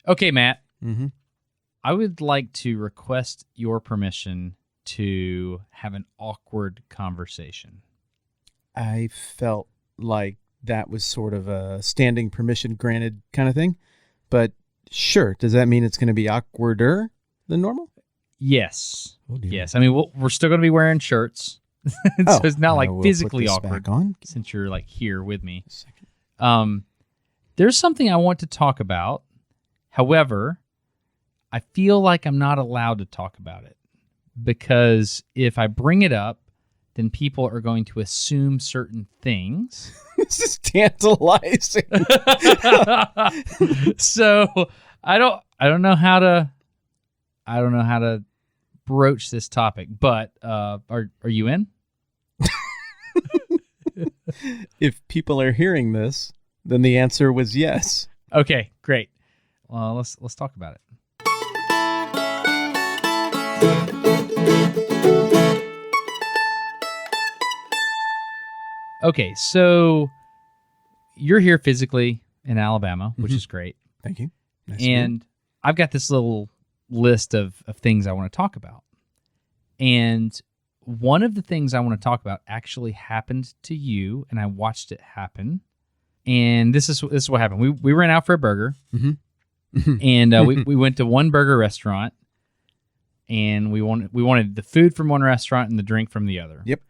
Okay, Matt. Mm-hmm. I would like to request your permission to have an awkward conversation. I felt like that was sort of a standing permission granted kind of thing. But sure, does that mean it's going to be awkwarder than normal? Yes. Oh, dear. Yes. I mean, we're still going to be wearing shirts. So it's not like physically awkward since you're like here with me. A second. There's something I want to talk about. However, I feel like I'm not allowed to talk about it because if I bring it up, then people are going to assume certain things. This is tantalizing. So I don't know how to broach this topic, but are you in? If people are hearing this, then the answer was yes. Okay, great. Well, let's talk about it. Okay, so you're here physically in Alabama, which is great. Thank you. Nice And I've got this little list of things I want to talk about. And one of the things I want to talk about actually happened to you, and I watched it happen. And this is what happened. We ran out for a burger, and we went to one burger restaurant, and we wanted the food from one restaurant and the drink from the other. Yep.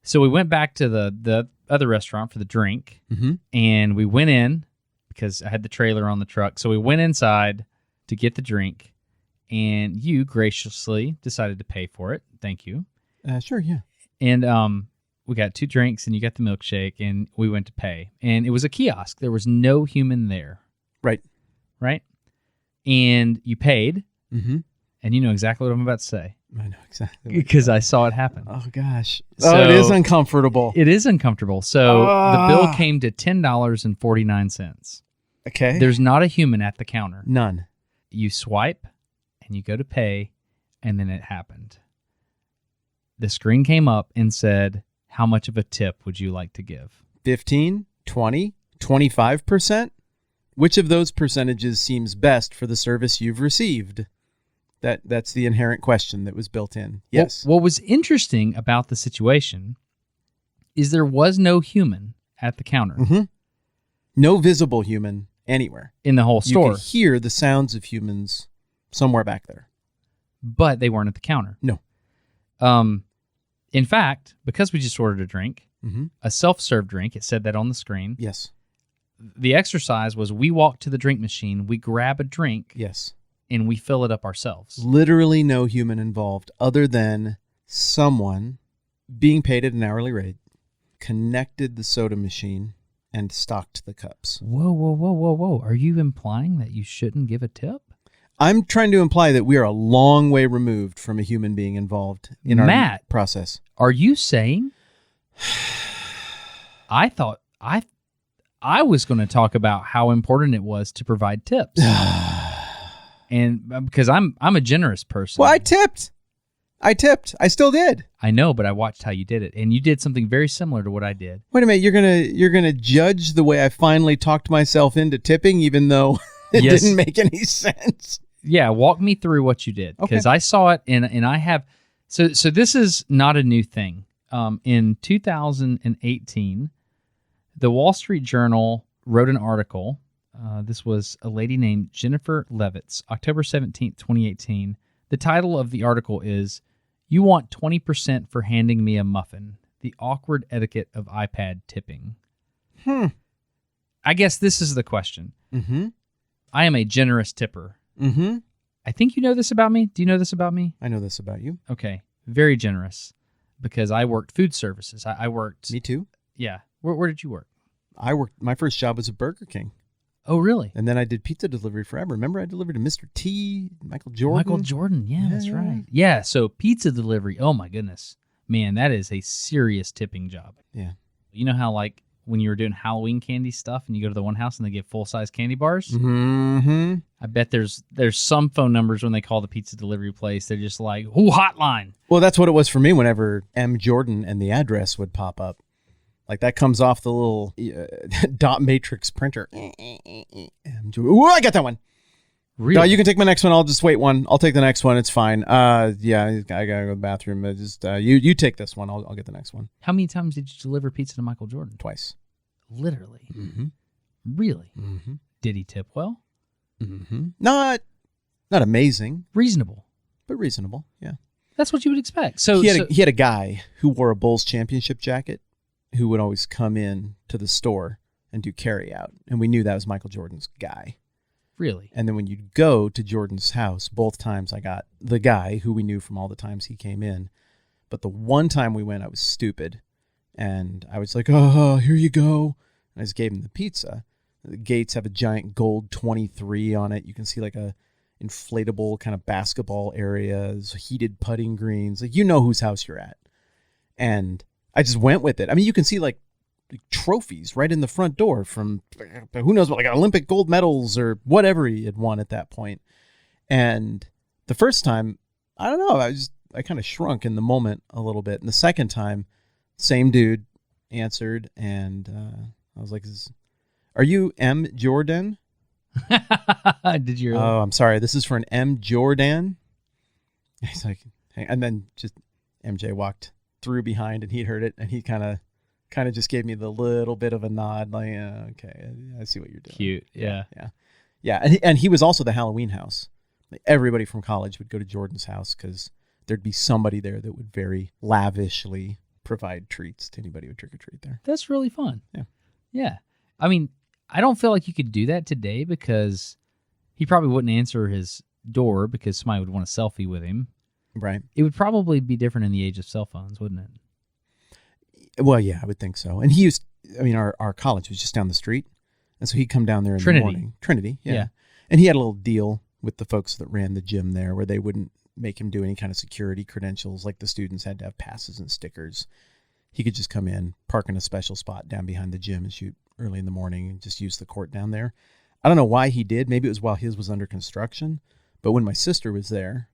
So we went back to the other restaurant for the drink, and we went in because I had the trailer on the truck. So we went inside to get the drink, and you graciously decided to pay for it. Thank you. Sure, yeah. And we got 2 drinks, and you got the milkshake, and we went to pay. And it was a kiosk. There was no human there. Right. Right? And you paid, Mm-hmm. and you know exactly what I'm about to say. I know exactly. Because I saw it happen. Oh, gosh. So, it is uncomfortable. It is uncomfortable. So the bill came to $10.49. Okay. There's not a human at the counter. None. You swipe, and you go to pay, and then it happened. The screen came up and said, how much of a tip would you like to give? 15, 20, 25%? Which of those percentages seems best for the service you've received? That's the inherent question that was built in. Yes. What was interesting about the situation is there was no human at the counter. Mm-hmm. No visible human anywhere. In the whole store. You could hear the sounds of humans somewhere back there. But they weren't at the counter. No. In fact, because we just ordered a drink, a self-serve drink, it said that on the screen. Yes. The exercise was we walk to the drink machine, we grab a drink. Yes. And we fill it up ourselves. Literally no human involved other than someone being paid at an hourly rate, connected the soda machine, and stocked the cups. Whoa. Are you implying that you shouldn't give a tip? I'm trying to imply that we are a long way removed from a human being involved in our process. Are you saying? I thought I was going to talk about how important it was to provide tips. And because I'm a generous person. Well, I tipped. I still did. I know, but I watched how you did it, and you did something very similar to what I did. Wait a minute, you're gonna judge the way I finally talked myself into tipping, even though it didn't make any sense. Yeah, walk me through what you did, because I saw it, and I have. So this is not a new thing. In 2018, the Wall Street Journal wrote an article. This was a lady named Jennifer Levitz, October 17th, 2018. The title of the article is, "You Want 20% for Handing Me a Muffin, The Awkward Etiquette of iPad Tipping." I guess this is the question. I am a generous tipper. I think you know this about me. Do you know this about me? I know this about you. Okay. Very generous, because I worked food services. I worked... Me too. Yeah. Where did you work? My first job was at Burger King. Oh, really? And then I did pizza delivery forever. Remember, I delivered to Mr. T, Michael Jordan. Michael Jordan, yeah, that's right. Yeah, so pizza delivery, oh my goodness. Man, that is a serious tipping job. Yeah. You know how, like, when you were doing Halloween candy stuff and you go to the one house and they give full-size candy bars? Mm-hmm. I bet there's some phone numbers when they call the pizza delivery place. They're just like, "Ooh, hotline." Well, that's what it was for me whenever M. Jordan and the address would pop up. Like, that comes off the little dot matrix printer. Ooh, I got that one. Really? No, you can take my next one. I'll just wait one. I'll take the next one. It's fine. Yeah, I gotta go to the bathroom. Just you take this one. I'll get the next one. How many times did you deliver pizza to Michael Jordan? Twice. Literally. Mm-hmm. Really? Mm-hmm. Did he tip well? Mm-hmm. Not amazing, Reasonable. but reasonable. Yeah. That's what you would expect. So he had a guy who wore a Bulls championship jacket who would always come in to the store and do carry out, and we knew that was Michael Jordan's guy. Really? And then when you'd go to Jordan's house, both times I got the guy who we knew from all the times he came in. But the one time we went, I was stupid. And I was like, oh, here you go. And I just gave him the pizza. The gates have a giant gold 23 on it. You can see like a inflatable kind of basketball areas, heated putting greens. Like, you know whose house you're at. And I just went with it. I mean, you can see like trophies right in the front door from who knows what, like Olympic gold medals or whatever he had won at that point. And the first time, I don't know, I kind of shrunk in the moment a little bit. And the second time, same dude answered, and I was like, are you M. Jordan? Did you? Oh, I'm sorry. This is for an M. Jordan. He's like, hey. And then just MJ walked through behind, and he'd heard it, and he kind of just gave me the little bit of a nod, like, okay, I see what you're doing. Cute, yeah. And he was also the Halloween house. Like, everybody from college would go to Jordan's house because there'd be somebody there that would very lavishly provide treats to anybody who would trick or treat there. That's really fun. Yeah. I mean, I don't feel like you could do that today because he probably wouldn't answer his door because somebody would want a selfie with him. Right. It would probably be different in the age of cell phones, wouldn't it? Well, yeah, I would think so. And our college was just down the street. And so he'd come down there in Trinity. the morning. Trinity, yeah. Yeah. And he had a little deal with the folks that ran the gym there where they wouldn't make him do any kind of security credentials. Like the students had to have passes and stickers. He could just come in, park in a special spot down behind the gym and shoot early in the morning and just use the court down there. I don't know why he did. Maybe it was while his was under construction. But when my sister was there,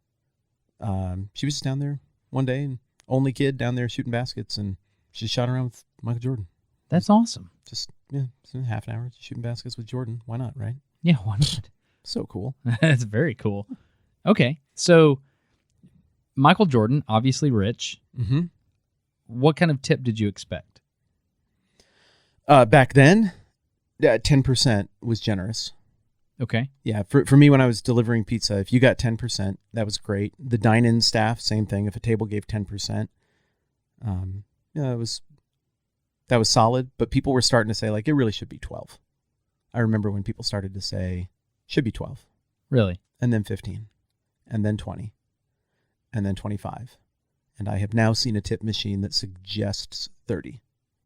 she was just down there one day, and only kid down there shooting baskets, and she shot around with Michael Jordan. That's awesome. Just, half an hour shooting baskets with Jordan. Why not, right? Yeah, why not? So cool. That's very cool. Okay, so Michael Jordan, obviously rich. Mm-hmm. What kind of tip did you expect? Back then, 10% was generous. Okay. Yeah, for me, when I was delivering pizza, if you got 10%, that was great. The dine-in staff, same thing. If a table gave 10%, that was solid. But people were starting to say, like, it really should be 12. I remember when people started to say, should be 12. Really? And then 15. And then 20. And then 25. And I have now seen a tip machine that suggests 30.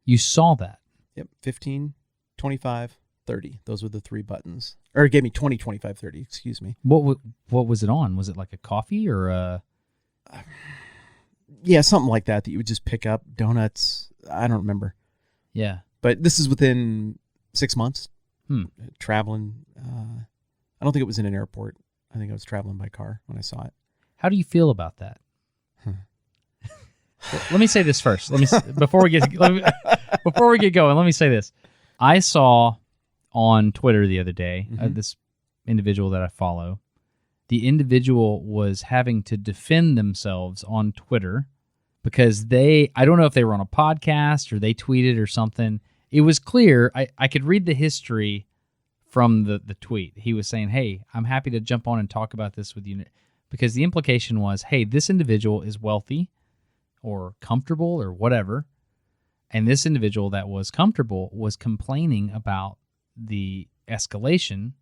You saw that? Yep, 15, 25, 30. Those were the three buttons. Or it gave me 20, 25, 30, excuse me. What was it on? Was it like a coffee or a... Yeah, something like that you would just pick up. Donuts, I don't remember. Yeah. But this is within 6 months. Traveling. I don't think it was in an airport. I think I was traveling by car when I saw it. How do you feel about that? Let me say this first. Before we get going, let me say this. I saw on Twitter the other day, this individual that I follow. The individual was having to defend themselves on Twitter because I don't know if they were on a podcast or they tweeted or something. It was clear. I could read the history from the tweet. He was saying, hey, I'm happy to jump on and talk about this with you. Because the implication was, hey, this individual is wealthy or comfortable or whatever. And this individual that was comfortable was complaining about the escalation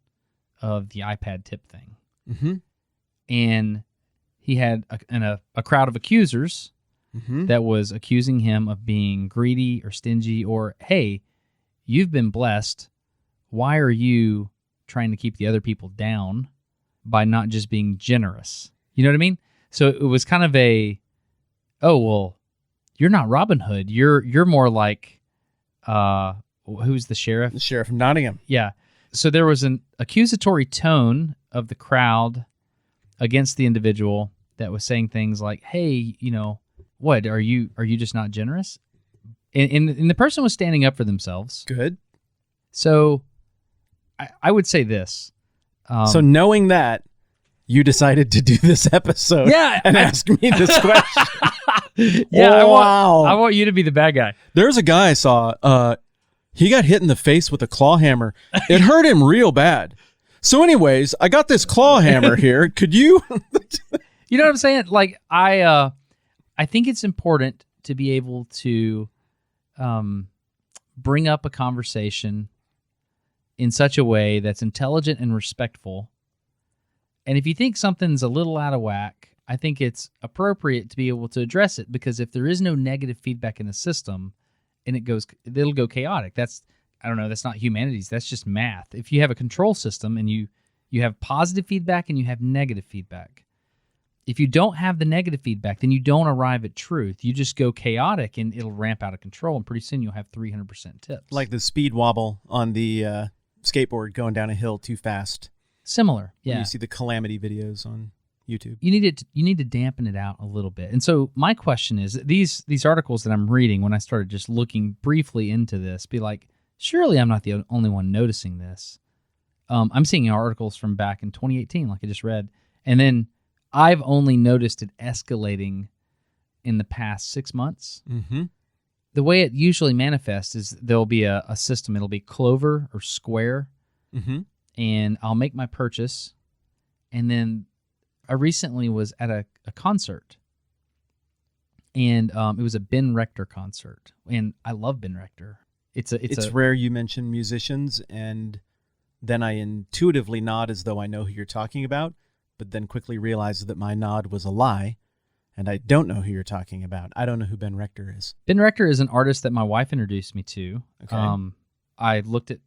of the iPad tip thing. Mm-hmm. And he had a crowd of accusers that was accusing him of being greedy or stingy or, hey, you've been blessed. Why are you trying to keep the other people down by not just being generous? You know what I mean? So it was kind of oh, well, you're not Robin Hood. You're more like, who's the sheriff? The sheriff of Nottingham. Yeah. So there was an accusatory tone of the crowd against the individual that was saying things like, hey, what, are you just not generous? And the person was standing up for themselves. Good. So I would say this. So knowing that, you decided to do this episode and ask me this question. Yeah, wow. I want you to be the bad guy. There's a guy I saw, he got hit in the face with a claw hammer. It hurt him real bad. So anyways, I got this claw hammer here. Could you? You know what I'm saying? Like, I think it's important to be able to bring up a conversation in such a way that's intelligent and respectful. And if you think something's a little out of whack, I think it's appropriate to be able to address it, because if there is no negative feedback in the system and it'll go chaotic. That's not humanities. That's just math. If you have a control system and you have positive feedback and you have negative feedback, if you don't have the negative feedback, then you don't arrive at truth. You just go chaotic and it'll ramp out of control, and pretty soon you'll have 300% tips. Like the speed wobble on the skateboard going down a hill too fast. Similar, yeah. When you see the calamity videos on YouTube. You need to dampen it out a little bit. And so my question is, these articles that I'm reading, when I started just looking briefly into this, be like, surely I'm not the only one noticing this. I'm seeing articles from back in 2018, like I just read, and then I've only noticed it escalating in the past 6 months. Mm-hmm. The way it usually manifests is there'll be a system. It'll be Clover or Square, and I'll make my purchase, and then I recently was at a concert, and it was a Ben Rector concert, and I love Ben Rector. It's rare you mention musicians, and then I intuitively nod as though I know who you're talking about, but then quickly realize that my nod was a lie, and I don't know who you're talking about. I don't know who Ben Rector is. Ben Rector is an artist that my wife introduced me to. Okay. I looked at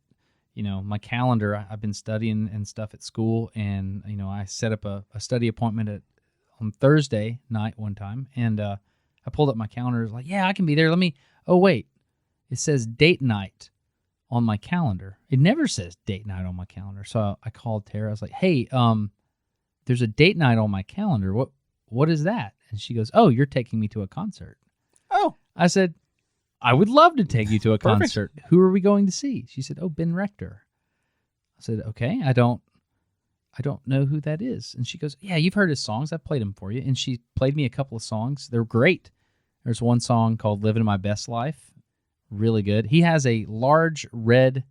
my calendar. I've been studying and stuff at school, and I set up a study appointment on Thursday night one time, and I pulled up my calendar. I was like, yeah, I can be there. Oh wait, it says date night on my calendar. It never says date night on my calendar. So I called Tara. I was like, hey, there's a date night on my calendar. What is that? And she goes, oh, you're taking me to a concert. Oh. I said, I would love to take you to a concert. Who are we going to see? She said, oh, Ben Rector. I said, okay, I don't know who that is. And she goes, yeah, you've heard his songs. I played them for you. And she played me a couple of songs. They're great. There's one song called Living My Best Life. Really good. He has a large red,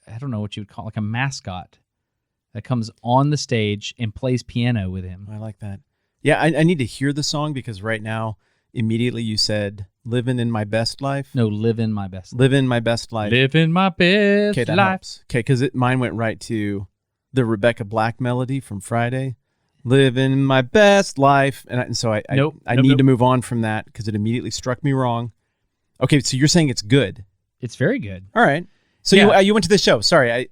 I don't know what you would call it, like a mascot that comes on the stage and plays piano with him. I like that. Yeah, I need to hear the song, because right now, immediately you said, living in my best life. No, living my best life. Living my best life. Living my best Okay, that life. helps. Okay, because mine went right to the Rebecca Black melody from Friday. Living my best life. And so I need to move on from that, because it immediately struck me wrong. Okay, so you're saying it's good. It's very good. All right. So you went to the show. Sorry,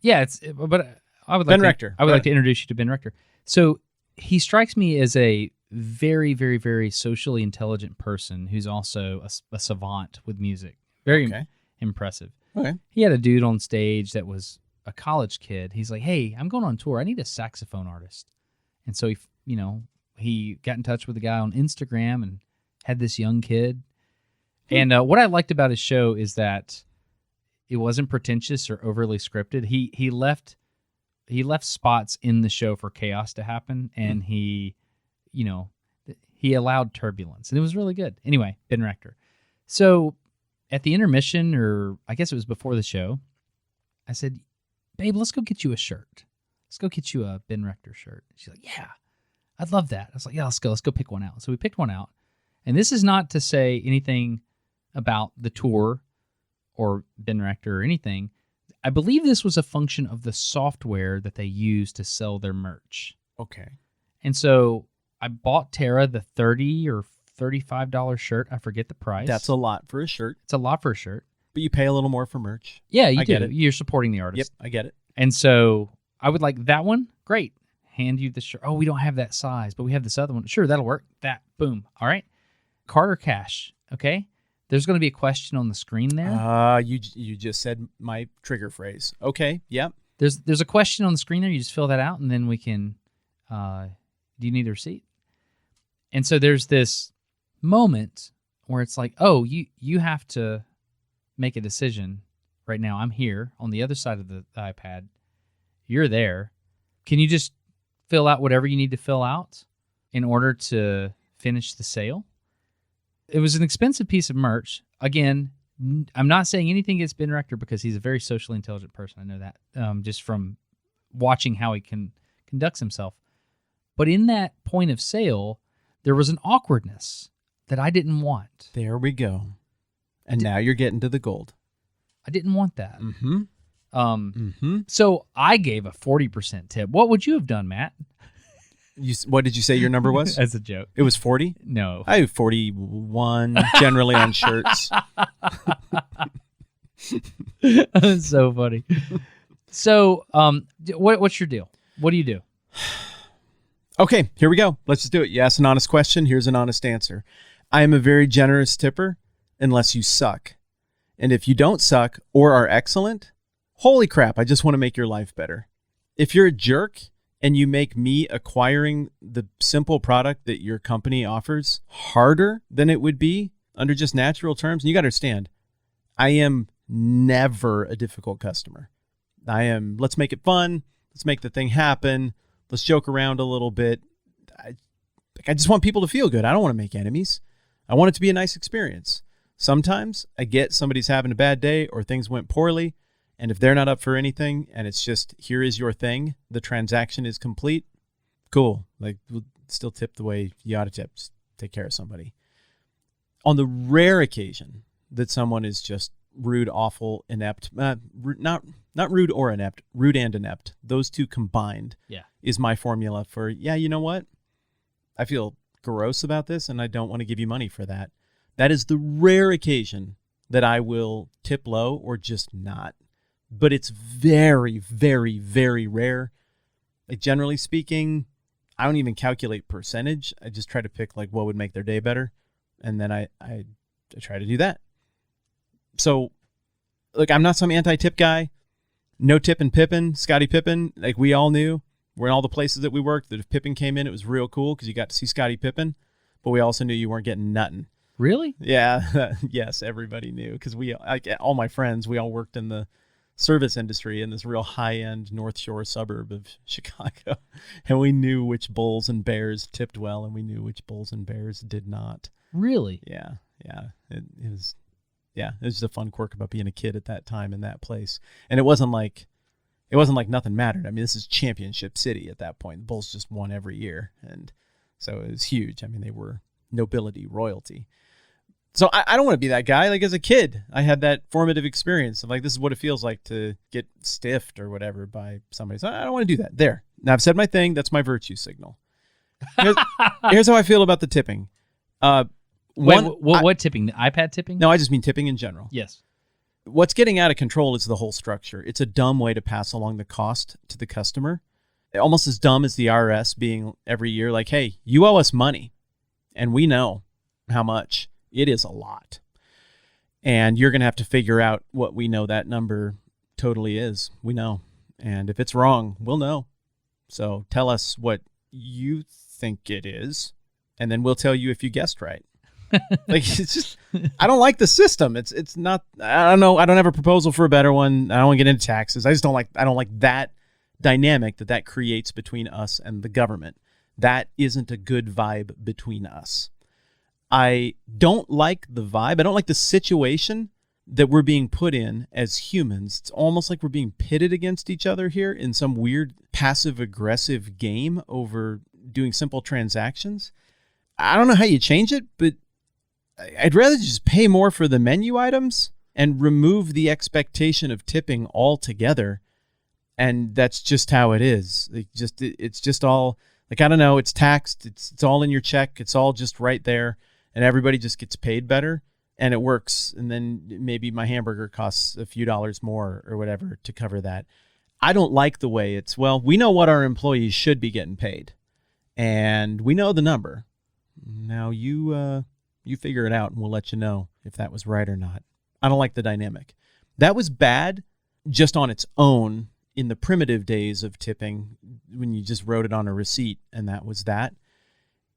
Yeah, but I would like Ben Rector. I would like to introduce you to Ben Rector. So he strikes me as a very, very, very socially intelligent person who's also a savant with music. Very impressive. Okay. He had a dude on stage that was a college kid. He's like, hey, I'm going on tour. I need a saxophone artist. And so he got in touch with a guy on Instagram and had this young kid. And what I liked about his show is that it wasn't pretentious or overly scripted. He left spots in the show for chaos to happen, and he allowed turbulence, and it was really good. Anyway, Ben Rector. So at the intermission, or I guess it was before the show, I said, babe, let's go get you a shirt. Let's go get you a Ben Rector shirt. She's like, yeah, I'd love that. I was like, yeah, let's go pick one out. So we picked one out. And this is not to say anything about the tour or Ben Rector or anything. I believe this was a function of the software that they use to sell their merch. Okay. And so I bought Tara the $30 or $35 shirt. I forget the price. That's a lot for a shirt. It's a lot for a shirt. But you pay a little more for merch. Yeah, you do. Get it. You're supporting the artist. Yep, I get it. And so I would like that one. Great. Hand you the shirt. Oh, we don't have that size, but we have this other one. Sure, that'll work. That. Boom. All right. Card or cash. Okay. There's going to be a question on the screen there. You just said my trigger phrase. Okay. Yep. There's a question on the screen there. You just fill that out, and then we can. Do you need a receipt? And so there's this moment where it's like, oh, you have to make a decision right now. I'm here on the other side of the iPad. You're there. Can you just fill out whatever you need to fill out in order to finish the sale? It was an expensive piece of merch. Again, I'm not saying anything against Ben Rector because he's a very socially intelligent person. I know that just from watching how he conducts himself. But in that point of sale, there was an awkwardness that I didn't want. There we go. And now you're getting to the gold. I didn't want that. Mm-hmm. So I gave a 40% tip. What would you have done, Matt? What did you say your number was? As a joke. It was 40? No. I have 41 generally on shirts. That's so funny. So what's your deal? What do you do? Okay, here we go. Let's just do it. You ask an honest question. Here's an honest answer. I am a very generous tipper unless you suck. And if you don't suck or are excellent, holy crap, I just want to make your life better. If you're a jerk and you make me acquiring the simple product that your company offers harder than it would be under just natural terms, and you got to understand, I am never a difficult customer. I am, let's make it fun. Let's make the thing happen. Let's joke around a little bit. I just want people to feel good. I don't want to make enemies. I want it to be a nice experience. Sometimes I get somebody's having a bad day or things went poorly, and if they're not up for anything and it's just, here is your thing, the transaction is complete, cool. Like, we'll still tip the way you ought to tip. Just take care of somebody. On the rare occasion that someone is just rude, awful, inept, not rude or inept, rude and inept, those two combined is my formula for, you know what? I feel gross about this and I don't want to give you money for that. That is the rare occasion that I will tip low or just not. But it's very, very, very rare. Like, generally speaking, I don't even calculate percentage. I just try to pick like what would make their day better. And then I try to do that. So, look, I'm not some anti-tip guy. No Tippin' Pippin, Scottie Pippen. Like, we all knew, we're in all the places that we worked, that if Pippen came in, it was real cool because you got to see Scottie Pippen. But we also knew you weren't getting nothing. Really? Yeah. Yes, everybody knew because all my friends, we all worked in the service industry in this real high-end North Shore suburb of Chicago. And we knew which Bulls and Bears tipped well and we knew which Bulls and Bears did not. Really? Yeah. It was just a fun quirk about being a kid at that time in that place. And it wasn't like nothing mattered. I mean, this is championship city at that point. The Bulls just won every year. And so it was huge. I mean, they were nobility, royalty. So I don't want to be that guy. Like, as a kid, I had that formative experience of like, this is what it feels like to get stiffed or whatever by somebody. So I don't want to do that. There. Now I've said my thing. That's my virtue signal. Here's how I feel about the tipping. What tipping? The iPad tipping? No, I just mean tipping in general. Yes. What's getting out of control is the whole structure. It's a dumb way to pass along the cost to the customer. Almost as dumb as the IRS being every year like, hey, you owe us money. And we know how much. It is a lot. And you're going to have to figure out what we know that number totally is. We know. And if it's wrong, we'll know. So tell us what you think it is, and then we'll tell you if you guessed right. Like, it's just, I don't like the system. It's not, I don't know. I don't have a proposal for a better one. I don't want to get into taxes. I don't like that dynamic that creates between us and the government. That isn't a good vibe between us. I don't like the vibe. I don't like the situation that we're being put in as humans. It's almost like we're being pitted against each other here in some weird passive-aggressive game over doing simple transactions. I don't know how you change it, but I'd rather just pay more for the menu items and remove the expectation of tipping altogether. And that's just how it is. It's just all, like, I don't know, it's taxed. It's all in your check. It's all just right there. And everybody just gets paid better, and it works. And then maybe my hamburger costs a few dollars more or whatever to cover that. I don't like the way it's, well, we know what our employees should be getting paid, and we know the number. Now you figure it out, and we'll let you know if that was right or not. I don't like the dynamic. That was bad just on its own in the primitive days of tipping when you just wrote it on a receipt, and that was that.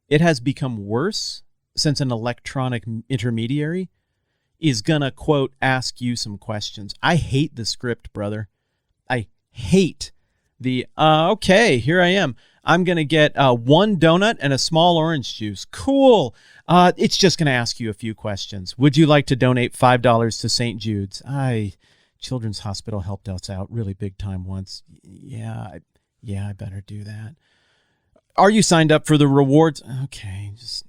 It has become worse since an electronic intermediary is going to, quote, ask you some questions. I hate the script, brother. I hate Okay, here I am. I'm going to get one donut and a small orange juice. Cool. It's just going to ask you a few questions. Would you like to donate $5 to St. Jude's? Children's Hospital helped us out really big time once. Yeah, I better do that. Are you signed up for the rewards? Okay, just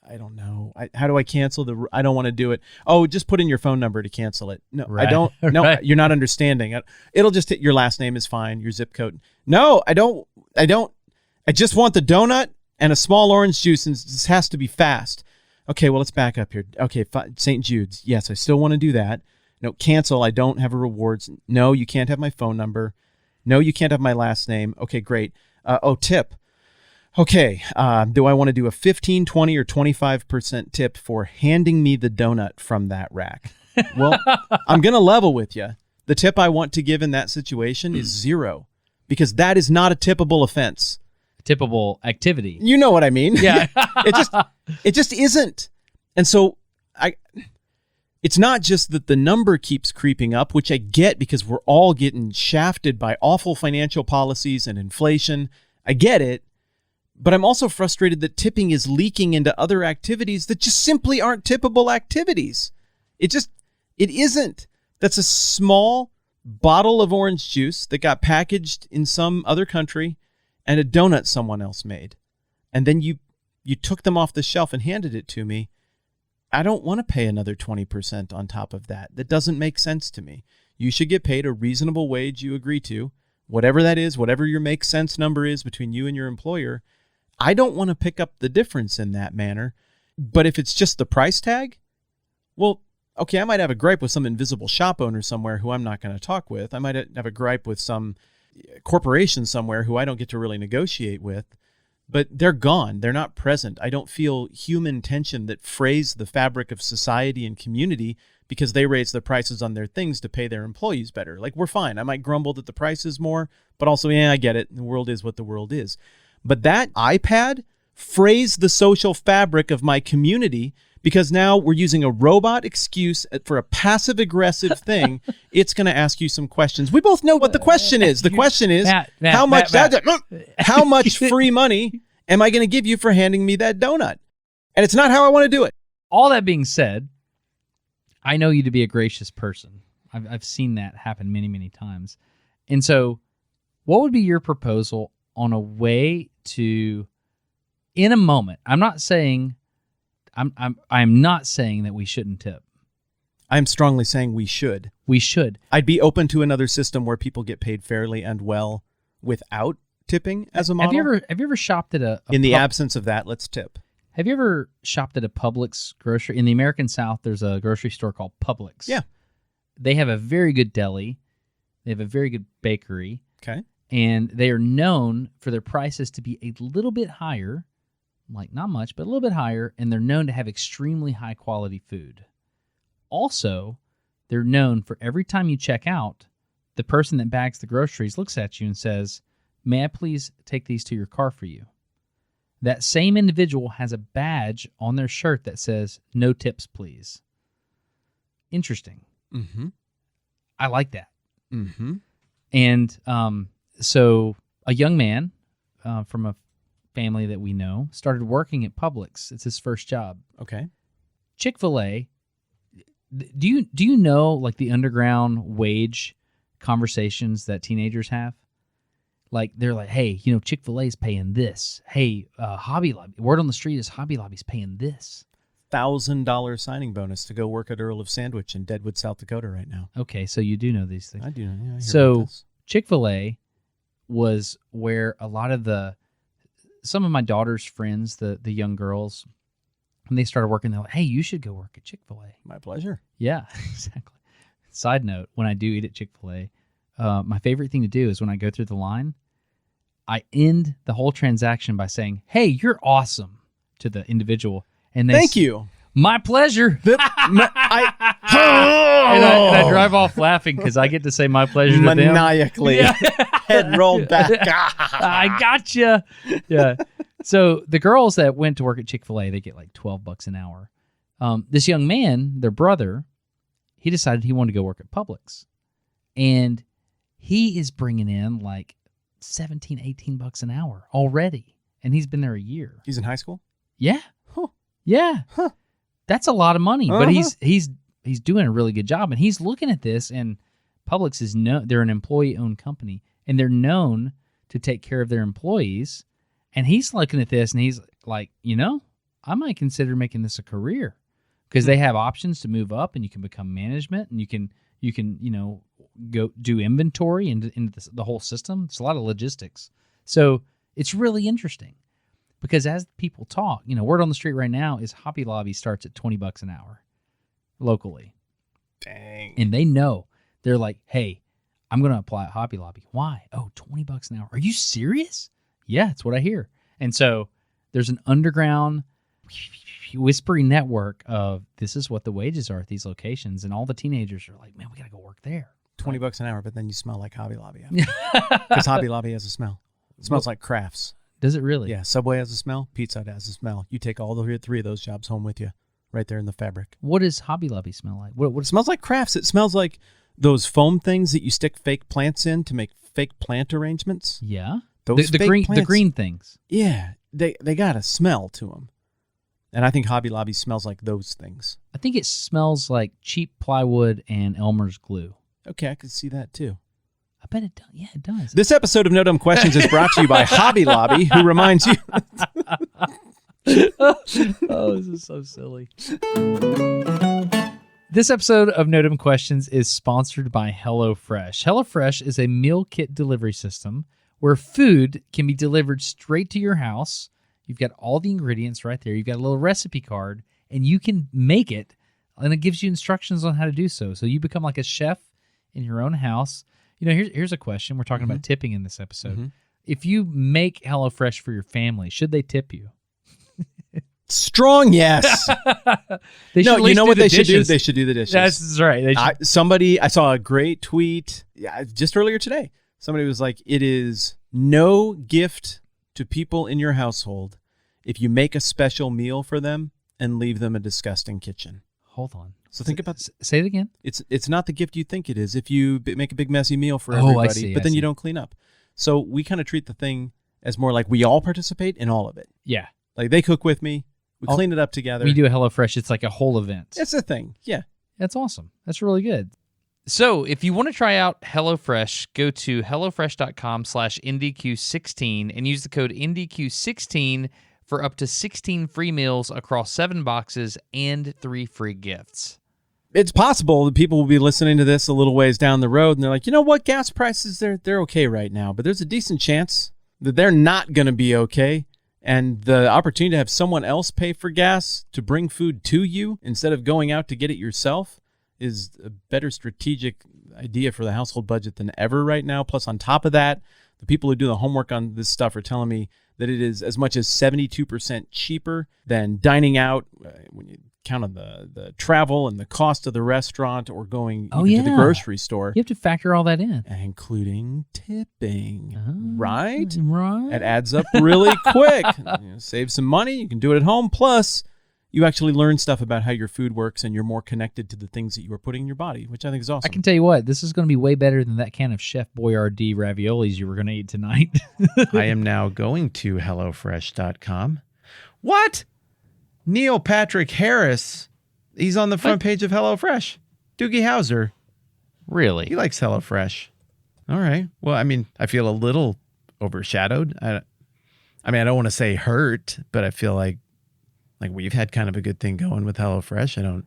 I don't know. How do I cancel I don't want to do it. Oh, just put in your phone number to cancel it. No, Right. I don't. No, Right. You're not understanding. It'll just hit your last name is fine. Your zip code. No, I don't. I just want the donut and a small orange juice, and this has to be fast. Okay, well, let's back up here. Okay, St. Jude's. Yes, I still want to do that. No, cancel. I don't have a rewards. No, you can't have my phone number. No, you can't have my last name. Okay, great. Tip. Okay, do I want to do a 15, 20, or 25% tip for handing me the donut from that rack? Well, I'm going to level with you. The tip I want to give in that situation is 0, because that is not a tippable offense. Tippable activity. You know what I mean? Yeah. It just isn't. And so it's not just that the number keeps creeping up, which I get because we're all getting shafted by awful financial policies and inflation. I get it. But I'm also frustrated that tipping is leaking into other activities that just simply aren't tippable activities. It isn't. That's a small bottle of orange juice that got packaged in some other country and a donut someone else made. And then you took them off the shelf and handed it to me. I don't want to pay another 20% on top of that. That doesn't make sense to me. You should get paid a reasonable wage you agree to, whatever that is, whatever your make sense number is between you and your employer. I don't want to pick up the difference in that manner. But if it's just the price tag, well, okay, I might have a gripe with some invisible shop owner somewhere who I'm not going to talk with. I might have a gripe with some corporation somewhere who I don't get to really negotiate with. But they're gone. They're not present. I don't feel human tension that frays the fabric of society and community because they raise the prices on their things to pay their employees better. Like, we're fine. I might grumble that the price is more, but also, I get it. The world is what the world is. But that iPad frays the social fabric of my community because now we're using a robot excuse for a passive-aggressive thing. It's going to ask you some questions. We both know what the question is. The question is, how much free money am I going to give you for handing me that donut? And it's not how I want to do it. All that being said, I know you to be a gracious person. I've seen that happen many, many times. And so what would be your proposal on a way to, in a moment, I'm not saying that we shouldn't tip. I'm strongly saying we should. We should. I'd be open to another system where people get paid fairly and well without tipping as a model. Have you ever shopped at a in the absence of that, let's tip. Have you ever shopped at a Publix grocery? In the American South, there's a grocery store called Publix. Yeah. They have a very good deli. They have a very good bakery. Okay. And they are known for their prices to be a little bit higher, like not much, but a little bit higher, and they're known to have extremely high quality food. Also, they're known for every time you check out, the person that bags the groceries looks at you and says, "May I please take these to your car for you?" That same individual has a badge on their shirt that says, "No tips, please." Interesting. Mm-hmm. I like that. Mm-hmm. And so a young man from a family that we know started working at Publix. It's his first job. Okay. Chick-fil-A, do you know like the underground wage conversations that teenagers have? Like they're like, hey, Chick-fil-A is paying this. Hey, Hobby Lobby, word on the street is Hobby Lobby's paying this. $1,000 signing bonus to go work at Earl of Sandwich in Deadwood, South Dakota right now. Okay, so you do know these things. I do. Yeah, I hear so about this. Chick-fil-A was where a lot of some of my daughter's friends, the young girls, when they started working, they're like, hey, you should go work at Chick-fil-A. My pleasure. Yeah, exactly. Side note, when I do eat at Chick-fil-A, my favorite thing to do is when I go through the line, I end the whole transaction by saying, hey, you're awesome, to the individual. And Thank you. My pleasure. And I drive off laughing because I get to say my pleasure to them. Maniacally. Yeah. Head rolled back. I gotcha. Yeah. So the girls that went to work at Chick-fil-A, they get like $12 an hour. This young man, their brother, he decided he wanted to go work at Publix. And he is bringing in like $17, $18 an hour already. And he's been there a year. He's in high school? Yeah. Huh. Yeah. Huh. That's a lot of money, Uh-huh. but he's doing a really good job. And he's looking at this, and Publix they're an employee-owned company, and they're known to take care of their employees. And he's looking at this, and he's like, I might consider making this a career, because they have options to move up, and you can become management, and you can go do inventory into the whole system. It's a lot of logistics. So it's really interesting, because as people talk, word on the street right now is Hobby Lobby starts at $20 an hour locally. Dang. And they know. They're like, hey, I'm going to apply at Hobby Lobby. Why? Oh, $20 an hour. Are you serious? Yeah, it's what I hear. And so there's an underground whispering network of this is what the wages are at these locations. And all the teenagers are like, man, we got to go work there. $20 an hour, but then you smell like Hobby Lobby. Because Hobby Lobby has a smell. It smells like crafts. Does it really? Yeah, Subway has a smell. Pizza Hut has a smell. You take all the 3 of those jobs home with you, right there in the fabric. What does Hobby Lobby smell like? What It smells like crafts. It smells like those foam things that you stick fake plants in to make fake plant arrangements. Yeah. Those the fake green plants, the green things. Yeah, they got a smell to them. And I think Hobby Lobby smells like those things. I think it smells like cheap plywood and Elmer's glue. Okay, I could see that too. I bet it does. Yeah, it does. This episode of No Dumb Questions is brought to you by Hobby Lobby, who reminds you. Oh, this is so silly. This episode of No Dumb Questions is sponsored by HelloFresh. HelloFresh is a meal kit delivery system where food can be delivered straight to your house. You've got all the ingredients right there. You've got a little recipe card, and you can make it, and it gives you instructions on how to do so. So you become like a chef in your own house. Here's a question. We're talking about tipping in this episode. If you make HelloFresh for your family, should they tip you? Strong yes. They should you know what they should do? dishes. They should do the dishes. That's right. They should. I saw a great tweet just earlier today. Somebody was like, it is no gift to people in your household if you make a special meal for them and leave them a disgusting kitchen. Hold on. So think about say it again. It's not the gift you think it is if you make a big messy meal for everybody, I see, but then you don't clean up. So we kind of treat the thing as more like we all participate in all of it. Yeah. Like they cook with me. We clean it up together. We do a HelloFresh. It's like a whole event. It's a thing. Yeah. That's awesome. That's really good. So if you want to try out HelloFresh, go to HelloFresh.com/NDQ16 and use the code NDQ16 for up to 16 free meals across 7 boxes and 3 free gifts. It's possible that people will be listening to this a little ways down the road and they're like, you know what, gas prices, they're okay right now. But there's a decent chance that they're not going to be okay. And the opportunity to have someone else pay for gas to bring food to you instead of going out to get it yourself is a better strategic idea for the household budget than ever right now. Plus, on top of that, the people who do the homework on this stuff are telling me that it is as much as 72% cheaper than dining out when you count on the travel and the cost of the restaurant or going to the grocery store. You have to factor all that in. Including tipping, right? Right. It adds up really quick. Save some money. You can do it at home. Plus, you actually learn stuff about how your food works and you're more connected to the things that you are putting in your body, which I think is awesome. I can tell you what, this is going to be way better than that can of Chef Boyardee raviolis you were going to eat tonight. I am now going to HelloFresh.com. What? Neil Patrick Harris, he's on the front page of HelloFresh. Doogie Howser, Really? he likes HelloFresh. All right. Well, I mean, I feel a little overshadowed. I don't want to say hurt, but I feel like we've had kind of a good thing going with HelloFresh. I don't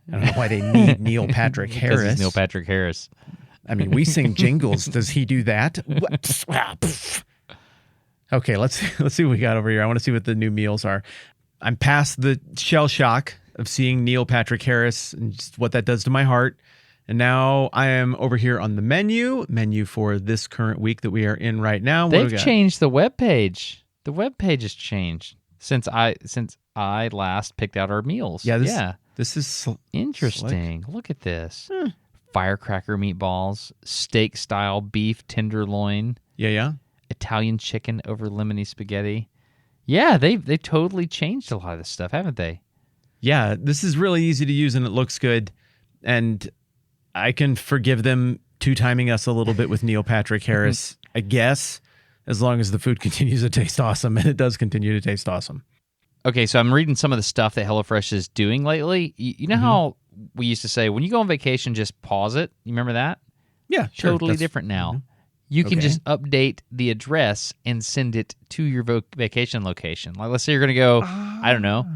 know why they need Neil Patrick Harris. Because he's Neil Patrick Harris. I mean, we sing jingles. Does he do that? Okay, let's see what we got over here. I want to see what the new meals are. I'm past the shell shock of seeing Neil Patrick Harris and just what that does to my heart. And now I am over here on the menu for this current week that we are in right now. They've changed the webpage. The webpage has changed since I last picked out our meals. Yeah, this is interesting. Look at this. Firecracker meatballs, steak-style beef tenderloin. Yeah. Italian chicken over lemony spaghetti. Yeah, they've totally changed a lot of this stuff, haven't they? Yeah, this is really easy to use and it looks good. And I can forgive them two-timing us a little bit with Neil Patrick Harris, I guess. as long as the food continues to taste awesome, and it does continue to taste awesome. Okay, so I'm reading some of the stuff that HelloFresh is doing lately. You know how we used to say, when you go on vacation, just pause it? You remember that? Yeah, sure. Totally different now. You can just update the address and send it to your vacation location. Like, let's say you're going to go, I don't know,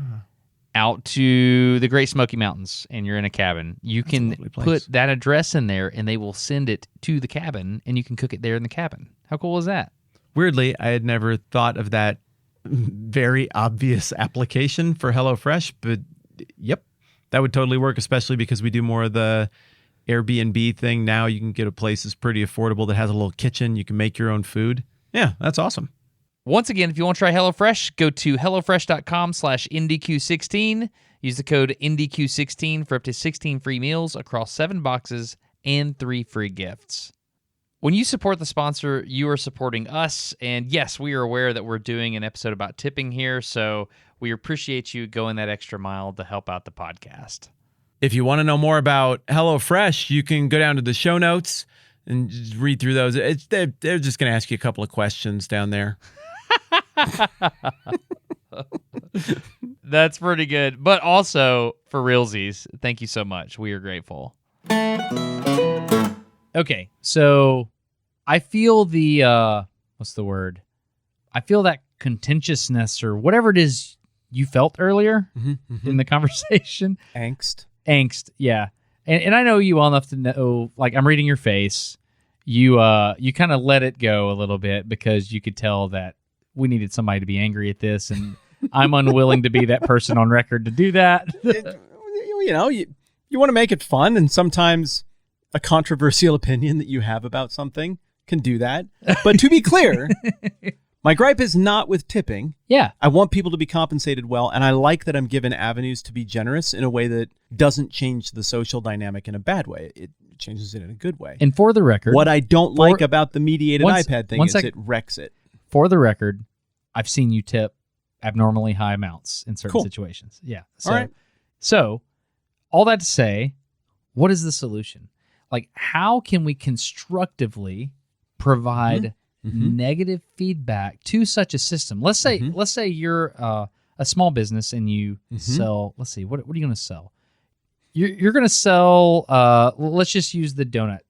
out to the Great Smoky Mountains, and you're in a cabin. You can put that address in there, and they will send it to the cabin, and you can cook it there in the cabin. How cool is that? Weirdly, I had never thought of that very obvious application for HelloFresh, but yep, that would totally work, especially because we do more of the Airbnb thing now. You can get a place that's pretty affordable that has a little kitchen. You can make your own food. Yeah, that's awesome. Once again, if you want to try HelloFresh, go to HelloFresh.com/IndyQ16. Use the code IndyQ16 for up to 16 free meals across 7 boxes and 3 free gifts. When you support the sponsor, you are supporting us. And yes, we are aware that we're doing an episode about tipping here, so we appreciate you going that extra mile to help out the podcast. If you want to know more about HelloFresh, you can go down to the show notes and just read through those. They're just going to ask you a couple of questions down there. That's pretty good. But also, for realsies, thank you so much. We are grateful. Okay, so I feel the, what's the word? I feel that contentiousness or whatever it is you felt earlier in the conversation. Angst, yeah. And I know you well enough to know, like, I'm reading your face. You kind of let it go a little bit because you could tell that we needed somebody to be angry at this, and I'm unwilling to be that person on record to do that. You want to make it fun, and sometimes a controversial opinion that you have about something can do that. But to be clear, my gripe is not with tipping. Yeah. I want people to be compensated well, and I like that I'm given avenues to be generous in a way that doesn't change the social dynamic in a bad way. It changes it in a good way. And for the record, what I don't like about the mediated iPad thing is it wrecks it. For the record, I've seen you tip abnormally high amounts in certain situations. Yeah. So, all right. So, all that to say, what is the solution? Like, how can we constructively provide negative feedback to such a system? Let's say you're a small business and you sell. Let's see, what are you going to sell? You're going to sell. Let's just use the donut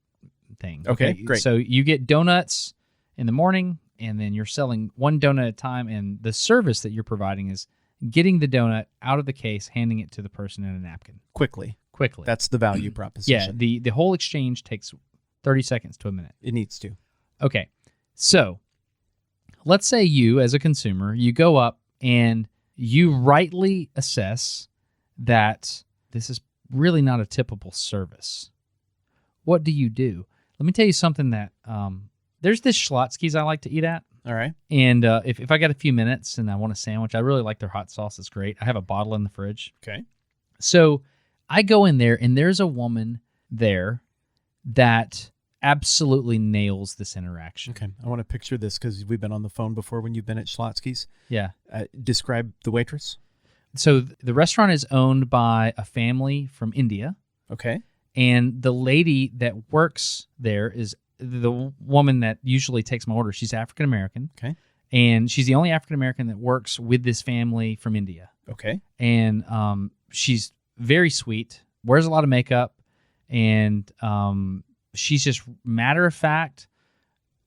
thing. Okay, great. So you get donuts in the morning, and then you're selling one donut at a time. And the service that you're providing is getting the donut out of the case, handing it to the person in a napkin quickly. That's the value proposition. Yeah, the whole exchange takes 30 seconds to a minute. It needs to. Okay, so let's say you, as a consumer, you go up and you rightly assess that this is really not a tippable service. What do you do? Let me tell you something that there's this Schlotzsky's I like to eat at. All right. And if I got a few minutes and I want a sandwich, I really like their hot sauce. It's great. I have a bottle in the fridge. Okay. So I go in there, and there's a woman there that absolutely nails this interaction. Okay. I want to picture this because we've been on the phone before when you've been at Schlotzsky's. Yeah. Describe the waitress. So the restaurant is owned by a family from India. Okay. And the lady that works there is the woman that usually takes my order. She's African-American. Okay. And she's the only African-American that works with this family from India. Okay. And she's very sweet, wears a lot of makeup, and she's just matter of fact.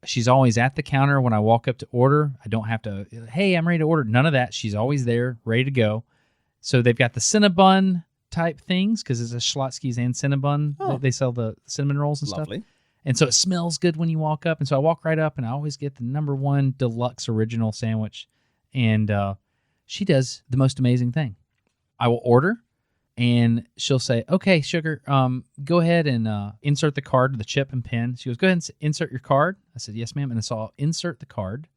She's always at the counter when I walk up to order. I don't have to, hey, I'm ready to order. None of that. She's always there, ready to go. So they've got the Cinnabon type things because it's a Schlotzsky's and Cinnabon. Oh. They sell the cinnamon rolls and Lovely. stuff. And so it smells good when you walk up. And so I walk right up, and I always get the #1 deluxe original sandwich. And she does the most amazing thing. I will order, and she'll say, okay, sugar, go ahead and insert the card, the chip and pin. She goes, go ahead and insert your card. I said, yes, ma'am. And so I'll insert the card.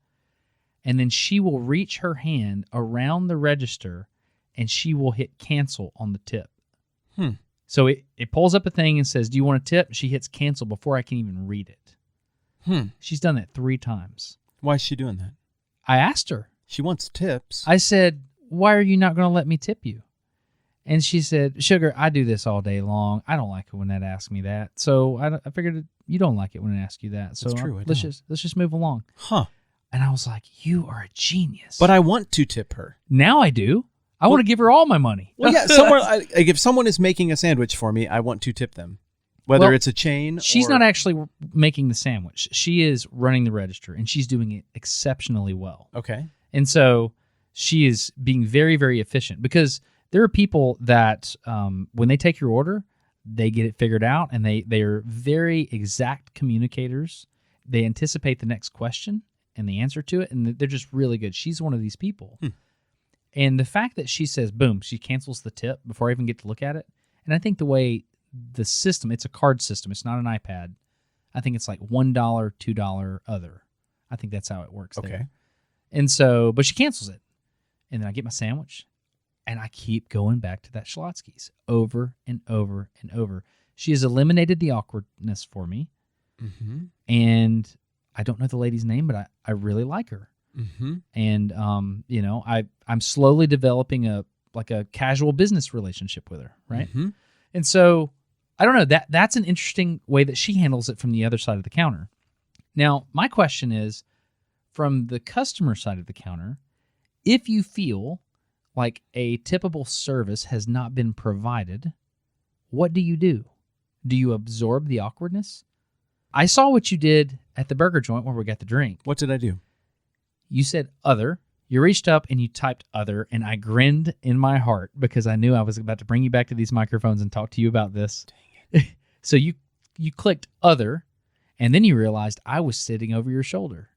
And then she will reach her hand around the register, and she will hit cancel on the tip. So it pulls up a thing and says, do you want a tip? She hits cancel before I can even read it. She's done that 3 times. Why is she doing that? I asked her. She wants tips. I said, why are you not going to let me tip you? And she said, sugar, I do this all day long. I don't like it when that asks me that. So I figured you don't like it when it asks you that. So That's true. let's just move along. Huh. And I was like, you are a genius. But I want to tip her. Now I do. I want to give her all my money. Well, yeah, like if someone is making a sandwich for me, I want to tip them. Whether it's a chain She's not actually making the sandwich. She is running the register, and she's doing it exceptionally well. Okay. And so she is being very, very efficient, because there are people that when they take your order, they get it figured out, and they are very exact communicators. They anticipate the next question and the answer to it, and they're just really good. She's one of these people. And the fact that she says, boom, she cancels the tip before I even get to look at it. And I think the way the system, it's a card system. It's not an iPad. I think it's like $1, $2 other. I think that's how it works there. And so, but she cancels it. And then I get my sandwich, and I keep going back to that Schlotzsky's over and over and over. She has eliminated the awkwardness for me. And I don't know the lady's name, but I really like her. And, I'm slowly developing a casual business relationship with her. Right. And so I don't know, that's an interesting way that she handles it from the other side of the counter. Now, my question is, from the customer side of the counter, if you feel like a tippable service has not been provided, what do you do? Do you absorb the awkwardness? I saw what you did at the burger joint where we got the drink. What did I do? You said other. You reached up and you typed other, and I grinned in my heart because I knew I was about to bring you back to these microphones and talk to you about this. Dang it. So you clicked other, and then you realized I was sitting over your shoulder.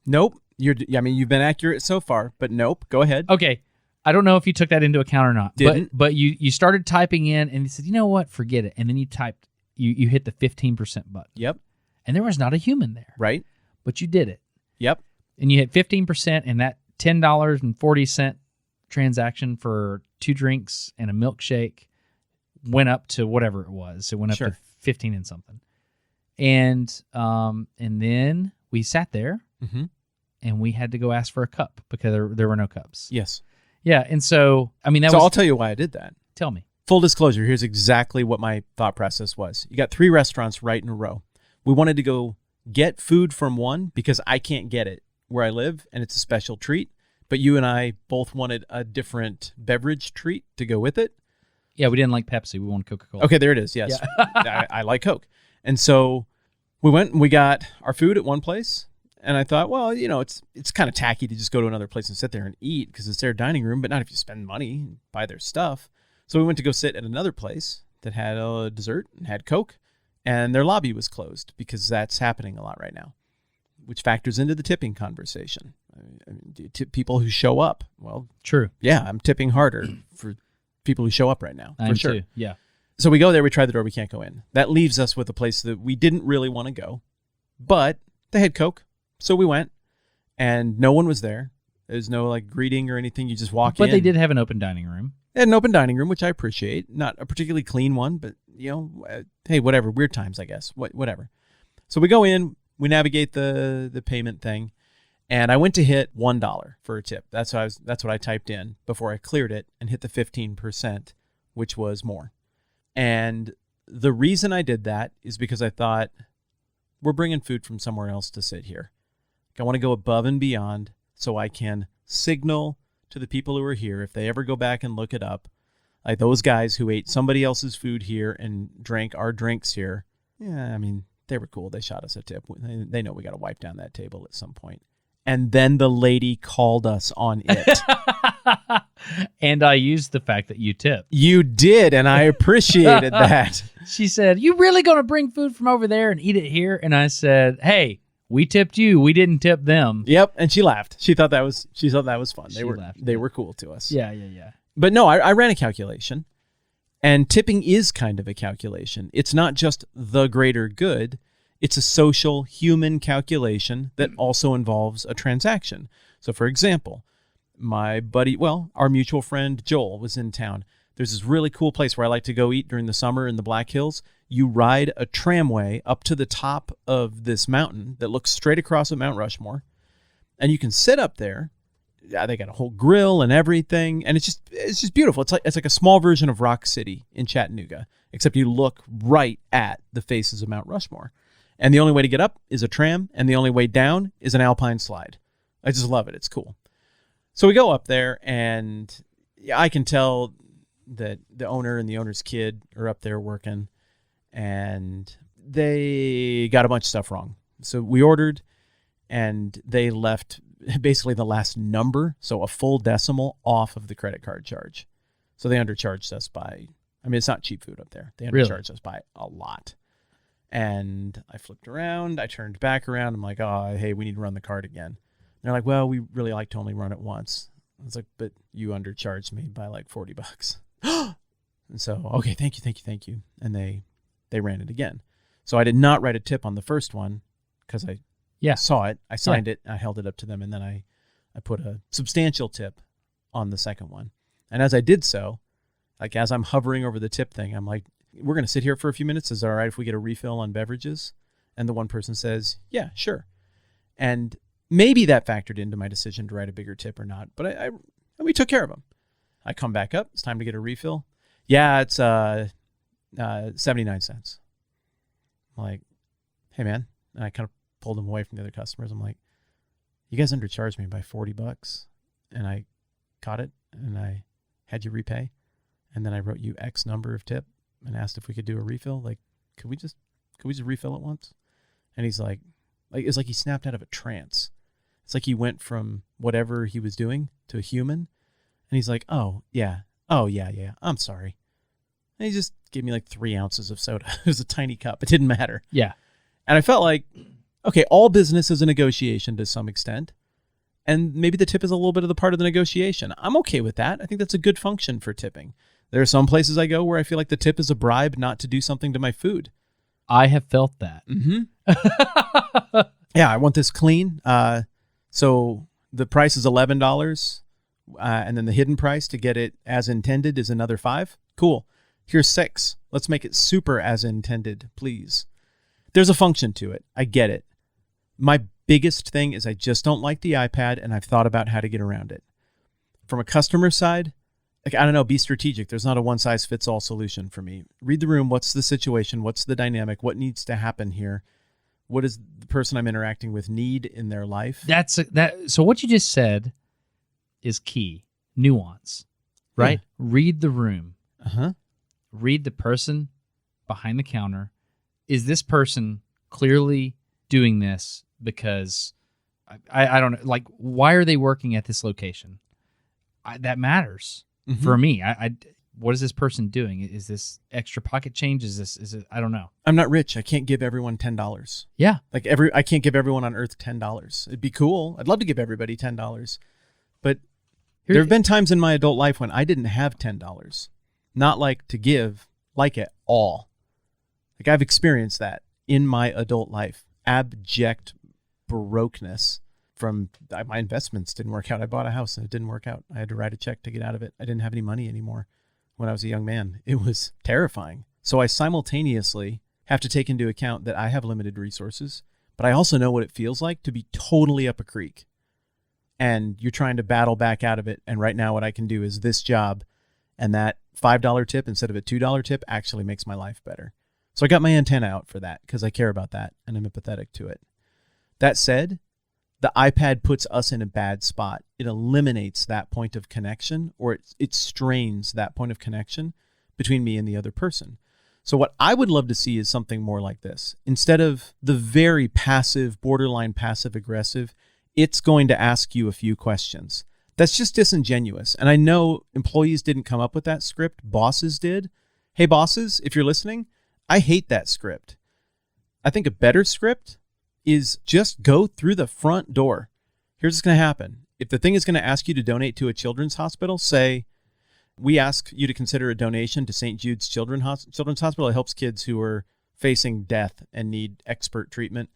Nope. You've been accurate so far, but nope. Go ahead. Okay. I don't know if you took that into account or not. Didn't. But you started typing in, and you said, you know what? Forget it. And then you typed, you hit the 15% button. Yep. And there was not a human there. Right. But you did it. Yep. And you hit 15%, and that $10.40 transaction for 2 drinks and a milkshake went up to whatever it was. It went up to 15 and something. And then we sat there, and we had to go ask for a cup because there were no cups. Yes. Yeah, and so, I'll tell you why I did that. Tell me. Full disclosure, here's exactly what my thought process was. You got 3 restaurants right in a row. We wanted to go get food from one because I can't get it where I live, and it's a special treat. But you and I both wanted a different beverage treat to go with it. Yeah, we didn't like Pepsi. We wanted Coca-Cola. Okay, there it is. Yes. Yeah. I like Coke. And so we went and we got our food at one place. And I thought, well, it's kind of tacky to just go to another place and sit there and eat because it's their dining room, but not if you spend money and buy their stuff. So we went to go sit at another place that had a dessert and had Coke, and their lobby was closed because that's happening a lot right now, which factors into the tipping conversation. Do you tip people who show up? Well, true. Yeah, I'm tipping harder for people who show up right now, for sure. Too. Yeah. So we go there, we try the door, we can't go in. That leaves us with a place that we didn't really want to go, but they had Coke. So we went, and no one was there. There's no greeting or anything. You just walk in. But they did have an open dining room. They had an open dining room, which I appreciate. Not a particularly clean one, but hey, whatever. Weird times, I guess. Whatever. So we go in, we navigate the payment thing, and I went to hit $1 for a tip. That's what I typed in before I cleared it and hit the 15%, which was more. And the reason I did that is because I thought we're bringing food from somewhere else to sit here. I want to go above and beyond so I can signal to the people who are here, if they ever go back and look it up, like those guys who ate somebody else's food here and drank our drinks here. Yeah, they were cool. They shot us a tip. They know we got to wipe down that table at some point. And then the lady called us on it. And I used the fact that you tipped. You did, and I appreciated that. She said, "You really going to bring food from over there and eat it here?" And I said, "Hey, we tipped you. We didn't tip them." Yep, and she laughed. She thought that was fun. They were cool to us. Yeah. But no, I ran a calculation, and tipping is kind of a calculation. It's not just the greater good. It's a social, human calculation that also involves a transaction. So, for example, our mutual friend Joel was in town. There's this really cool place where I like to go eat during the summer in the Black Hills. You ride a tramway up to the top of this mountain that looks straight across at Mount Rushmore, and you can sit up there. Yeah, they got a whole grill and everything, and it's just beautiful. It's like a small version of Rock City in Chattanooga, except you look right at the faces of Mount Rushmore. And the only way to get up is a tram, and the only way down is an alpine slide. I just love it. It's cool. So we go up there, and I can tell that the owner and the owner's kid are up there working, and they got a bunch of stuff wrong. So we ordered, and they left basically the last number, so a full decimal off of the credit card charge. So they undercharged us by, I mean, it's not cheap food up there. They undercharged us by a lot. And I flipped around. I turned back around. I'm like, oh, hey, we need to run the card again. And they're like, well, we really like to only run it once. I was like, but you undercharged me by like $40. And so, okay, thank you. And they ran it again. So I did not write a tip on the first one because I saw it. I signed it. I held it up to them. And then I put a substantial tip on the second one. And as I did so, like as I'm hovering over the tip thing, I'm like, we're going to sit here for a few minutes. Is it all right if we get a refill on beverages? And the one person says, yeah, sure. And maybe that factored into my decision to write a bigger tip or not. But we took care of them. I come back up. It's time to get a refill. Yeah, it's 79 cents. I'm like, hey, man. And I kind of pulled them away from the other customers. I'm like, you guys undercharged me by $40. And I caught it, and I had you repay. And then I wrote you X number of tip and asked if we could do a refill. Like, could we just refill it once? And he's like it's like he snapped out of a trance. It's like he went from whatever he was doing to a human. And he's like, oh yeah, I'm sorry. And he just gave me like 3 ounces of soda. It was a tiny cup. It didn't matter. Yeah. And I felt like, okay, all business is a negotiation to some extent. And maybe the tip is a little bit of the part of the negotiation. I'm okay with that. I think that's a good function for tipping. There are some places I go where I feel like the tip is a bribe not to do something to my food. I have felt that. Mm-hmm. Yeah, I want this clean. So the price is $11, and then the hidden price to get it as intended is another $5. Cool. Here's $6. Let's make it super as intended, please. There's a function to it. I get it. My biggest thing is I just don't like the iPad, and I've thought about how to get around it. From a customer side, like, I don't know, be strategic. There's not a one-size-fits-all solution for me. Read the room. What's the situation? What's the dynamic? What needs to happen here? What does the person I'm interacting with need in their life? So what you just said is key. Nuance, right? Yeah. Read the room. Uh-huh. Read the person behind the counter. Is this person clearly doing this because I don't know, like, why are they working at this location? That matters. Mm-hmm. For me. What is this person doing? Is this extra pocket change? Is it? I don't know. I'm not rich. I can't give everyone $10. Yeah. Like I can't give everyone on earth $10. It'd be cool. I'd love to give everybody $10. But there have been times in my adult life when I didn't have $10. Not like to give, like at all. Like I've experienced that in my adult life. Abject brokenness. From my investments didn't work out. I bought a house and it didn't work out. I had to write a check to get out of it. I didn't have any money anymore when I was a young man. It was terrifying. So I simultaneously have to take into account that I have limited resources, but I also know what it feels like to be totally up a creek. And you're trying to battle back out of it. And right now what I can do is this job, and that $5 tip instead of a $2 tip actually makes my life better. So I got my antenna out for that because I care about that and I'm empathetic to it. That said, the iPad puts us in a bad spot. It eliminates that point of connection, or it strains that point of connection between me and the other person. So what I would love to see is something more like this. Instead of the very passive, borderline passive-aggressive, it's going to ask you a few questions. That's just disingenuous. And I know employees didn't come up with that script. Bosses did. Hey, bosses, if you're listening, I hate that script. I think a better script is just go through the front door. Here's what's going to happen. If the thing is going to ask you to donate to a children's hospital, say, we ask you to consider a donation to St. Jude's Children's Hospital. It helps kids who are facing death and need expert treatment.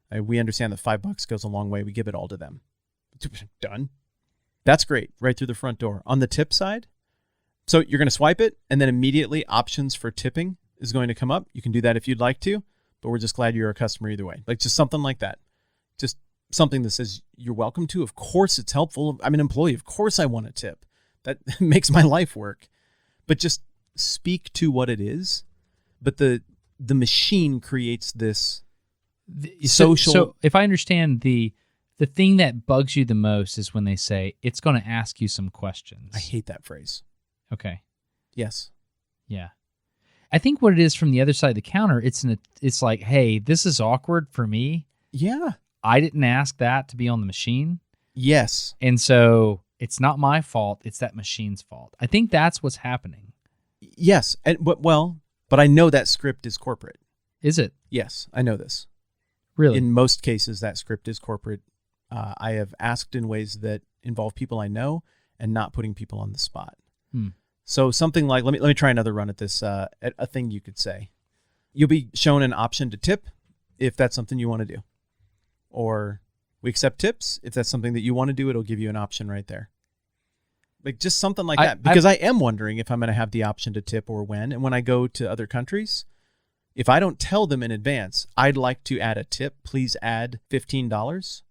We understand that $5 goes a long way. We give it all to them. Done. That's great. Right through the front door. On the tip side, so you're going to swipe it, and then immediately options for tipping is going to come up. You can do that if you'd like to, but we're just glad you're a customer either way. Like just something like that. Just something that says you're welcome to. Of course it's helpful. I'm an employee. Of course I want a tip. That makes my life work. But just speak to what it is. But the machine creates this social. So if I understand the The thing that bugs you the most is when they say, it's going to ask you some questions. I hate that phrase. Okay. Yes. Yeah. I think what it is from the other side of the counter, it's like, hey, this is awkward for me. Yeah. I didn't ask that to be on the machine. Yes. And so it's not my fault. It's that machine's fault. I think that's what's happening. Yes. But I know that script is corporate. Is it? Yes, I know this. Really? In most cases, that script is corporate. I have asked in ways that involve people I know and not putting people on the spot. So something like, let me try another run at this. A thing you could say. You'll be shown an option to tip if that's something you want to do. Or we accept tips. If that's something that you want to do, it'll give you an option right there. Like just something like that. Because I am wondering if I'm going to have the option to tip or when. And when I go to other countries, if I don't tell them in advance, I'd like to add a tip, please add $15,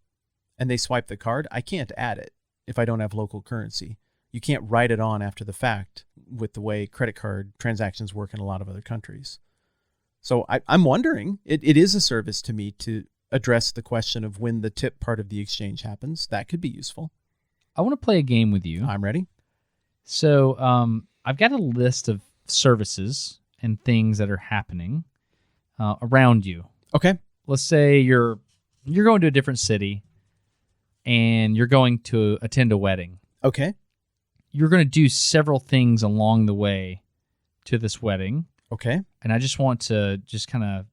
and they swipe the card, I can't add it if I don't have local currency. You can't write it on after the fact with the way credit card transactions work in a lot of other countries. So I'm wondering, it is a service to me to address the question of when the tip part of the exchange happens. That could be useful. I want to play a game with you. I'm ready. So I've got a list of services and things that are happening around you. Okay. Let's say you're going to a different city and you're going to attend a wedding. Okay. You're going to do several things along the way to this wedding. Okay. And I just want to just kind of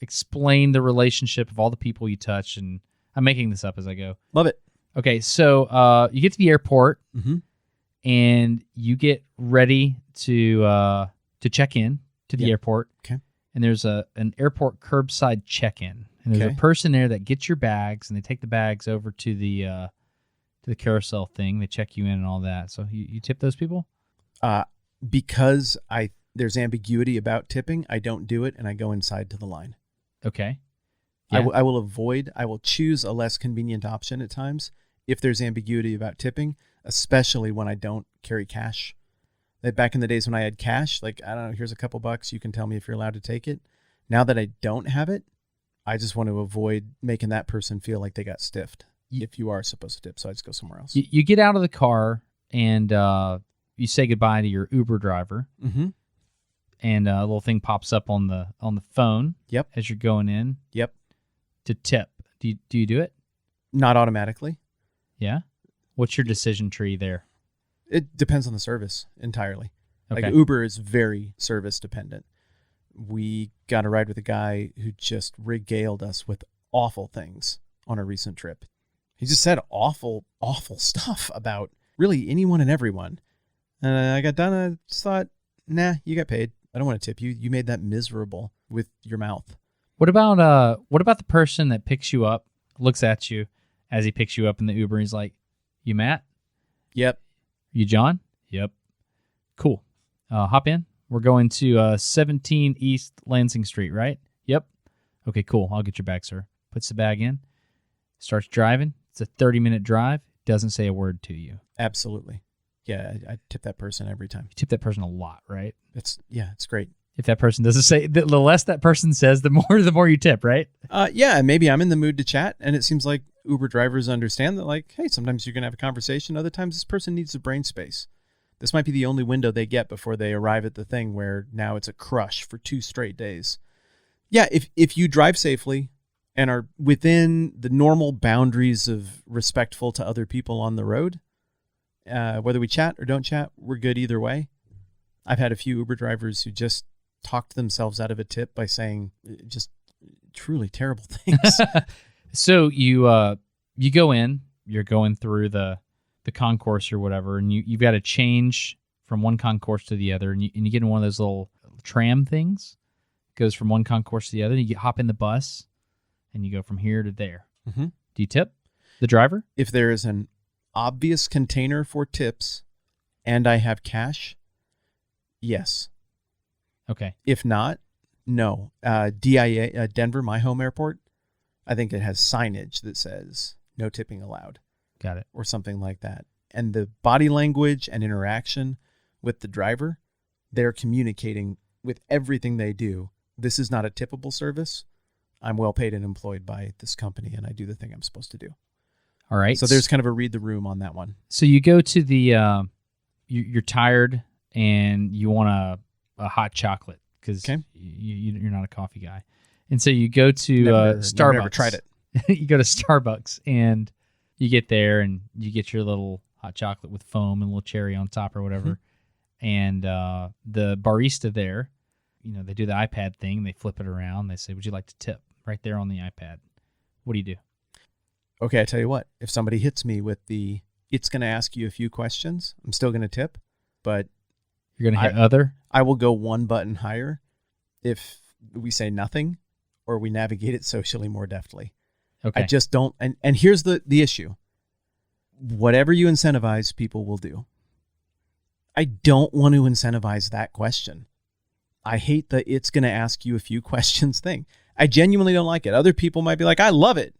explain the relationship of all the people you touch. And I'm making this up as I go. Love it. Okay. So you get to the airport and you get ready to check in to the airport. Okay. And there's an airport curbside check-in. And there's a person there that gets your bags, and they take the bags over to the carousel thing. They check you in and all that. So you tip those people? Because there's ambiguity about tipping, I don't do it, and I go inside to the line. Okay. Yeah. I will choose a less convenient option at times if there's ambiguity about tipping, especially when I don't carry cash. Back in the days when I had cash, like, I don't know, here's a couple bucks, you can tell me if you're allowed to take it. Now that I don't have it, I just want to avoid making that person feel like they got stiffed if you are supposed to tip, so I just go somewhere else. You get out of the car and you say goodbye to your Uber driver, and a little thing pops up on the phone. Yep. As you're going in. Yep. To tip. Do you do it? Not automatically. Yeah. What's your decision tree there? It depends on the service entirely. Okay. Like Uber is very service dependent. We got a ride with a guy who just regaled us with awful things on a recent trip. He just said awful, awful stuff about really anyone and everyone. And I got done and I just thought, nah, you got paid. I don't want to tip you. You made that miserable with your mouth. What about the person that picks you up, looks at you as he picks you up in the Uber, and he's like, "You Matt? Yep. You John? Yep. Cool. Hop in. We're going to 17 East Lansing Street, right? Yep. Okay, cool. I'll get your bag, sir." Puts the bag in, starts driving. It's a 30-minute drive. Doesn't say a word to you. Absolutely. Yeah, I tip that person every time. You tip that person a lot, right? It's great. If that person doesn't say, the less that person says, the more you tip, right? Yeah, maybe I'm in the mood to chat, and it seems like Uber drivers understand that, like, hey, sometimes you're going to have a conversation. Other times this person needs the brain space. This might be the only window they get before they arrive at the thing where now it's a crush for 2 straight days. Yeah, if you drive safely and are within the normal boundaries of respectful to other people on the road, whether we chat or don't chat, we're good either way. I've had a few Uber drivers who just talked themselves out of a tip by saying just truly terrible things. So you go in, you're going through the concourse or whatever, and you've got to change from one concourse to the other, and you get in one of those little tram things. It goes from one concourse to the other, and you hop in the bus, and you go from here to there. Mm-hmm. Do you tip the driver? If there is an obvious container for tips and I have cash, yes. Okay. If not, no. DIA, Denver, my home airport, I think it has signage that says no tipping allowed. Got it. Or something like that. And the body language and interaction with the driver, they're communicating with everything they do. This is not a tippable service. I'm well paid and employed by this company, and I do the thing I'm supposed to do. All right. So there's kind of a read the room on that one. So you go to the you're tired and you want a hot chocolate because you're not a coffee guy, and so you go to Starbucks. Never tried it. You go to Starbucks and you get there and you get your little hot chocolate with foam and a little cherry on top or whatever, and the barista there, they do the iPad thing. They flip it around. They say, "Would you like to tip?" Right there on the iPad. What do you do? Okay, I tell you what. If somebody hits me with it's going to ask you a few questions, I'm still going to tip, but you're going to hit other? I will go one button higher if we say nothing or we navigate it socially more deftly. Okay. I just don't. And here's the issue. Whatever you incentivize, people will do. I don't want to incentivize that question. I hate the it's going to ask you a few questions thing. I genuinely don't like it. Other people might be like, I love it.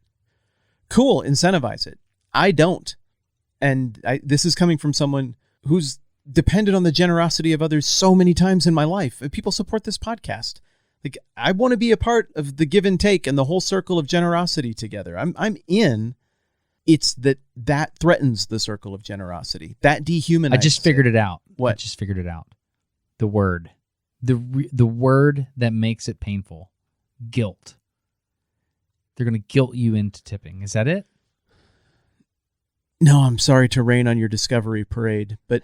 Cool, incentivize it. I don't. And this is coming from someone who's depended on the generosity of others so many times in my life. And people support this podcast. Like, I want to be a part of the give and take and the whole circle of generosity together. I'm in. It's that threatens the circle of generosity. That dehumanizes. I just figured it out. What? I just figured it out. The word. The word that makes it painful. Guilt. They're going to guilt you into tipping. Is that it? No, I'm sorry to rain on your discovery parade, but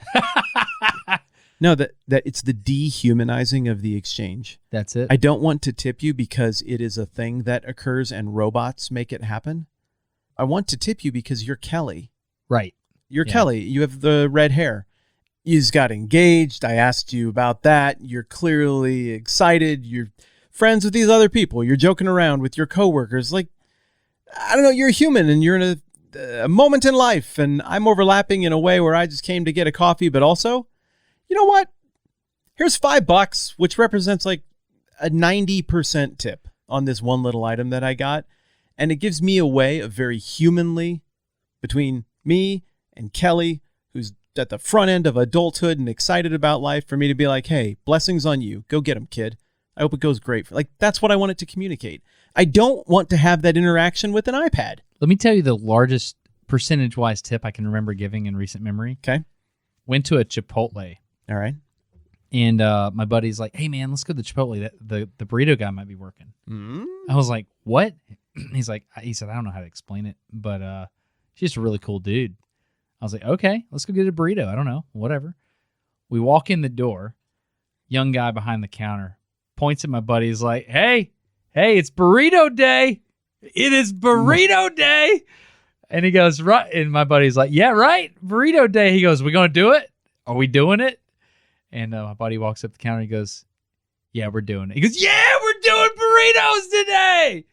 no, that it's the dehumanizing of the exchange. That's it. I don't want to tip you because it is a thing that occurs and robots make it happen. I want to tip you because you're Kelly. Right. You're Kelly. You have the red hair. You just got engaged. I asked you about that. You're clearly excited. You're friends with these other people. You're joking around with your coworkers. Like, I don't know, you're a human and you're in a moment in life, and I'm overlapping in a way where I just came to get a coffee, but also, you know what? Here's $5, which represents like a 90% tip on this one little item that I got. And it gives me a way of very humanly, between me and Kelly, who's at the front end of adulthood and excited about life, for me to be like, hey, blessings on you. Go get them, kid. I hope it goes great. Like, that's what I want it to communicate. I don't want to have that interaction with an iPad. Let me tell you the largest percentage-wise tip I can remember giving in recent memory. Okay. Went to a Chipotle. All right. And my buddy's like, hey, man, let's go to the Chipotle. The burrito guy might be working. Mm. I was like, what? He said, I don't know how to explain it, but he's just a really cool dude. I was like, okay, let's go get a burrito. I don't know, whatever. We walk in the door. Young guy behind the counter points at my buddy. He's like, hey, it's burrito day. It is burrito day. And he goes, right. And my buddy's like, yeah, right. Burrito day. He goes, we going to do it? Are we doing it? And my buddy walks up the counter. He goes, yeah, we're doing it. He goes, yeah, we're doing burritos today.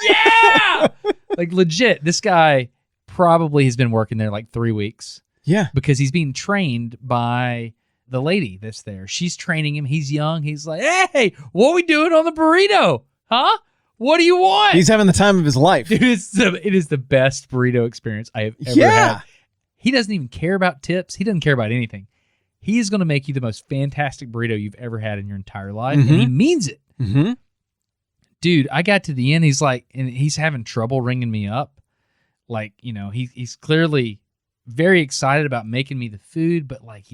Yeah. Like, legit, this guy probably has been working there like 3 weeks. Yeah. Because he's being trained by the lady that's there. She's training him. He's young. He's like, hey, what are we doing on the burrito? Huh? What do you want? He's having the time of his life. Dude, it is the best burrito experience I have ever had. He doesn't even care about tips. He doesn't care about anything. He is going to make you the most fantastic burrito you've ever had in your entire life, and he means it. Mm-hmm. Dude, I got to the end. He's like, and he's having trouble ringing me up. Like, he's clearly very excited about making me the food, but like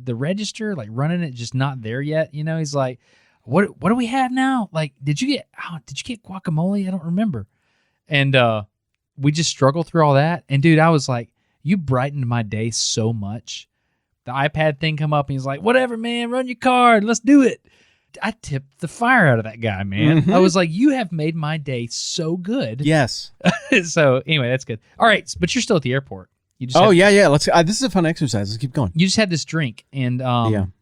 the register, like running it, just not there yet. He's like, what do we have now? Like, did you get guacamole? I don't remember. And we just struggled through all that. And dude, I was like, you brightened my day so much. The iPad thing come up and he's like, whatever, man, run your card. Let's do it. I tipped the fire out of that guy, man. Mm-hmm. I was like, you have made my day so good. Yes. So anyway, that's good. All right, but you're still at the airport. You just yeah. Let's. This is a fun exercise. Let's keep going. You just had this drink, and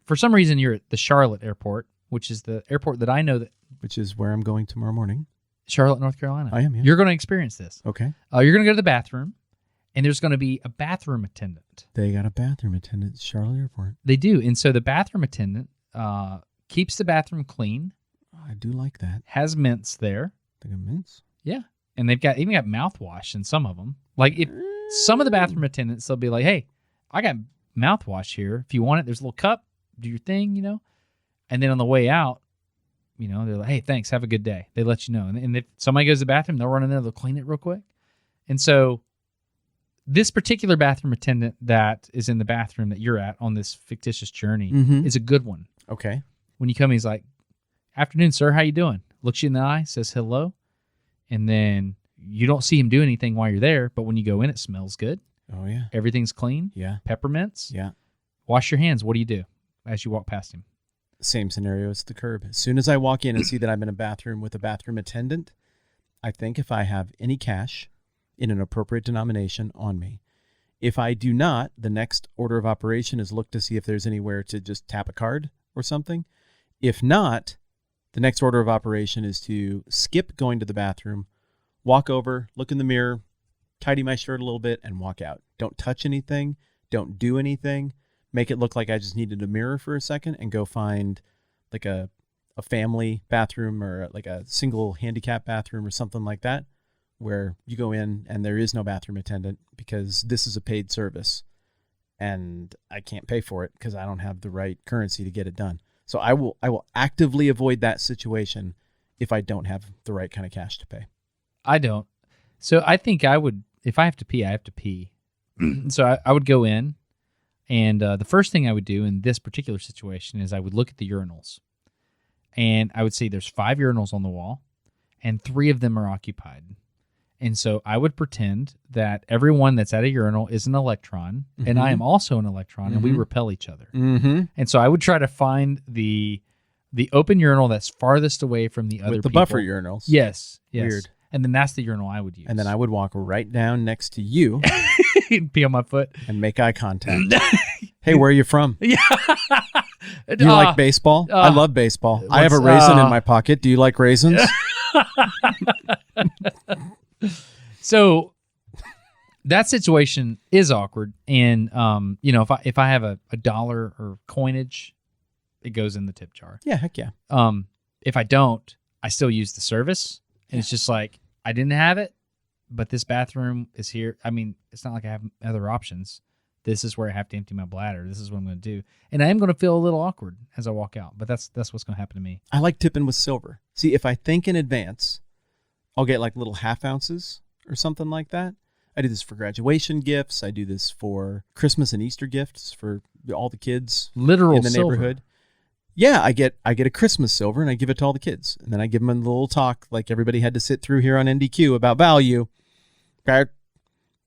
for some reason you're at the Charlotte airport, which is the airport that I know which is where I'm going tomorrow morning. Charlotte, North Carolina. I am. Yeah. You're going to experience this. Okay. You're going to go to the bathroom, and there's going to be a bathroom attendant. They got a bathroom attendant at Charlotte Airport. They do, and so the bathroom attendant keeps the bathroom clean. I do like that. Has mints there. They got mints? Yeah. And they've even got mouthwash in some of them. Like, if some of the bathroom attendants, they'll be like, hey, I got mouthwash here. If you want it, there's a little cup. Do your thing, And then on the way out, they're like, hey, thanks. Have a good day. They let you know. And if somebody goes to the bathroom, they'll run in there. They'll clean it real quick. And so this particular bathroom attendant that is in the bathroom that you're at on this fictitious journey Mhm. is a good one. Okay. When you come, he's like, "Afternoon, sir. How you doing?" Looks you in the eye, says hello, and then you don't see him do anything while you're there. But when you go in, it smells good. Oh, yeah. Everything's clean. Yeah. Peppermints. Yeah. Wash your hands. What do you do as you walk past him? Same scenario as the curb. As soon as I walk in and see that I'm in a bathroom with a bathroom attendant, I think if I have any cash in an appropriate denomination on me. If I do not, the next order of operation is look to see if there's anywhere to just tap a card or something. If not, the next order of operation is to skip going to the bathroom, walk over, look in the mirror, tidy my shirt a little bit, and walk out. Don't touch anything. Don't do anything. Make it look like I just needed a mirror for a second and go find like a family bathroom or like a single handicap bathroom or something like that, where you go in and there is no bathroom attendant because this is a paid service and I can't pay for it because I don't have the right currency to get it done. So I will actively avoid that situation if I don't have the right kind of cash to pay. I don't. So I think I would, if I have to pee, I have to pee. So I would go in, and the first thing I would do in this particular situation is I would look at the urinals. And I would see there's 5 urinals on the wall, and 3 of them are occupied. And so I would pretend that everyone that's at a urinal is an electron, and I am also an electron, and we repel each other. Mm-hmm. And so I would try to find the open urinal that's farthest away from the other With the people. buffer urinals. Yes. Weird. And then that's the urinal I would use. And then I would walk right down next to you pee on my foot. and make eye contact. Hey, where are you from? Yeah. Do you like baseball? I love baseball. I have a raisin in my pocket. Do you like raisins? So that situation is awkward. And, if I have a dollar or coinage, it goes in the tip jar. Yeah, heck yeah. If I don't, I still use the service. And it's just like, I didn't have it, but this bathroom is here. I mean, it's not like I have other options. This is where I have to empty my bladder. This is what I'm going to do. And I am going to feel a little awkward as I walk out, but that's what's going to happen to me. I like tipping with silver. See, if I think in advance, I'll get like little half ounces or something like that. I do this for graduation gifts. I do this for Christmas and Easter gifts for all the kids Literal in the silver. neighborhood. Yeah, I get a Christmas silver and I give it to all the kids. And then I give them a little talk like everybody had to sit through here on NDQ about value.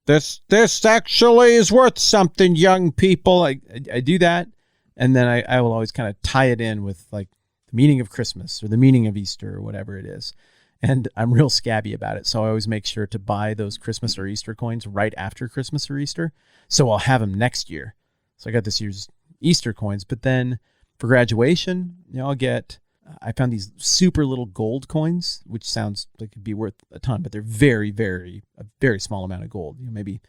This actually is worth something, young people. I do that. And then I will always kind of tie it in with like the meaning of Christmas or the meaning of Easter or whatever it is. And I'm real scabby about it. So I always make sure to buy those Christmas or Easter coins right after Christmas or Easter. So I'll have them next year. So I got this year's Easter coins. But then for graduation, I found these super little gold coins, which sounds like it'd be worth a ton, but they're very, very, a very small amount of gold. Maybe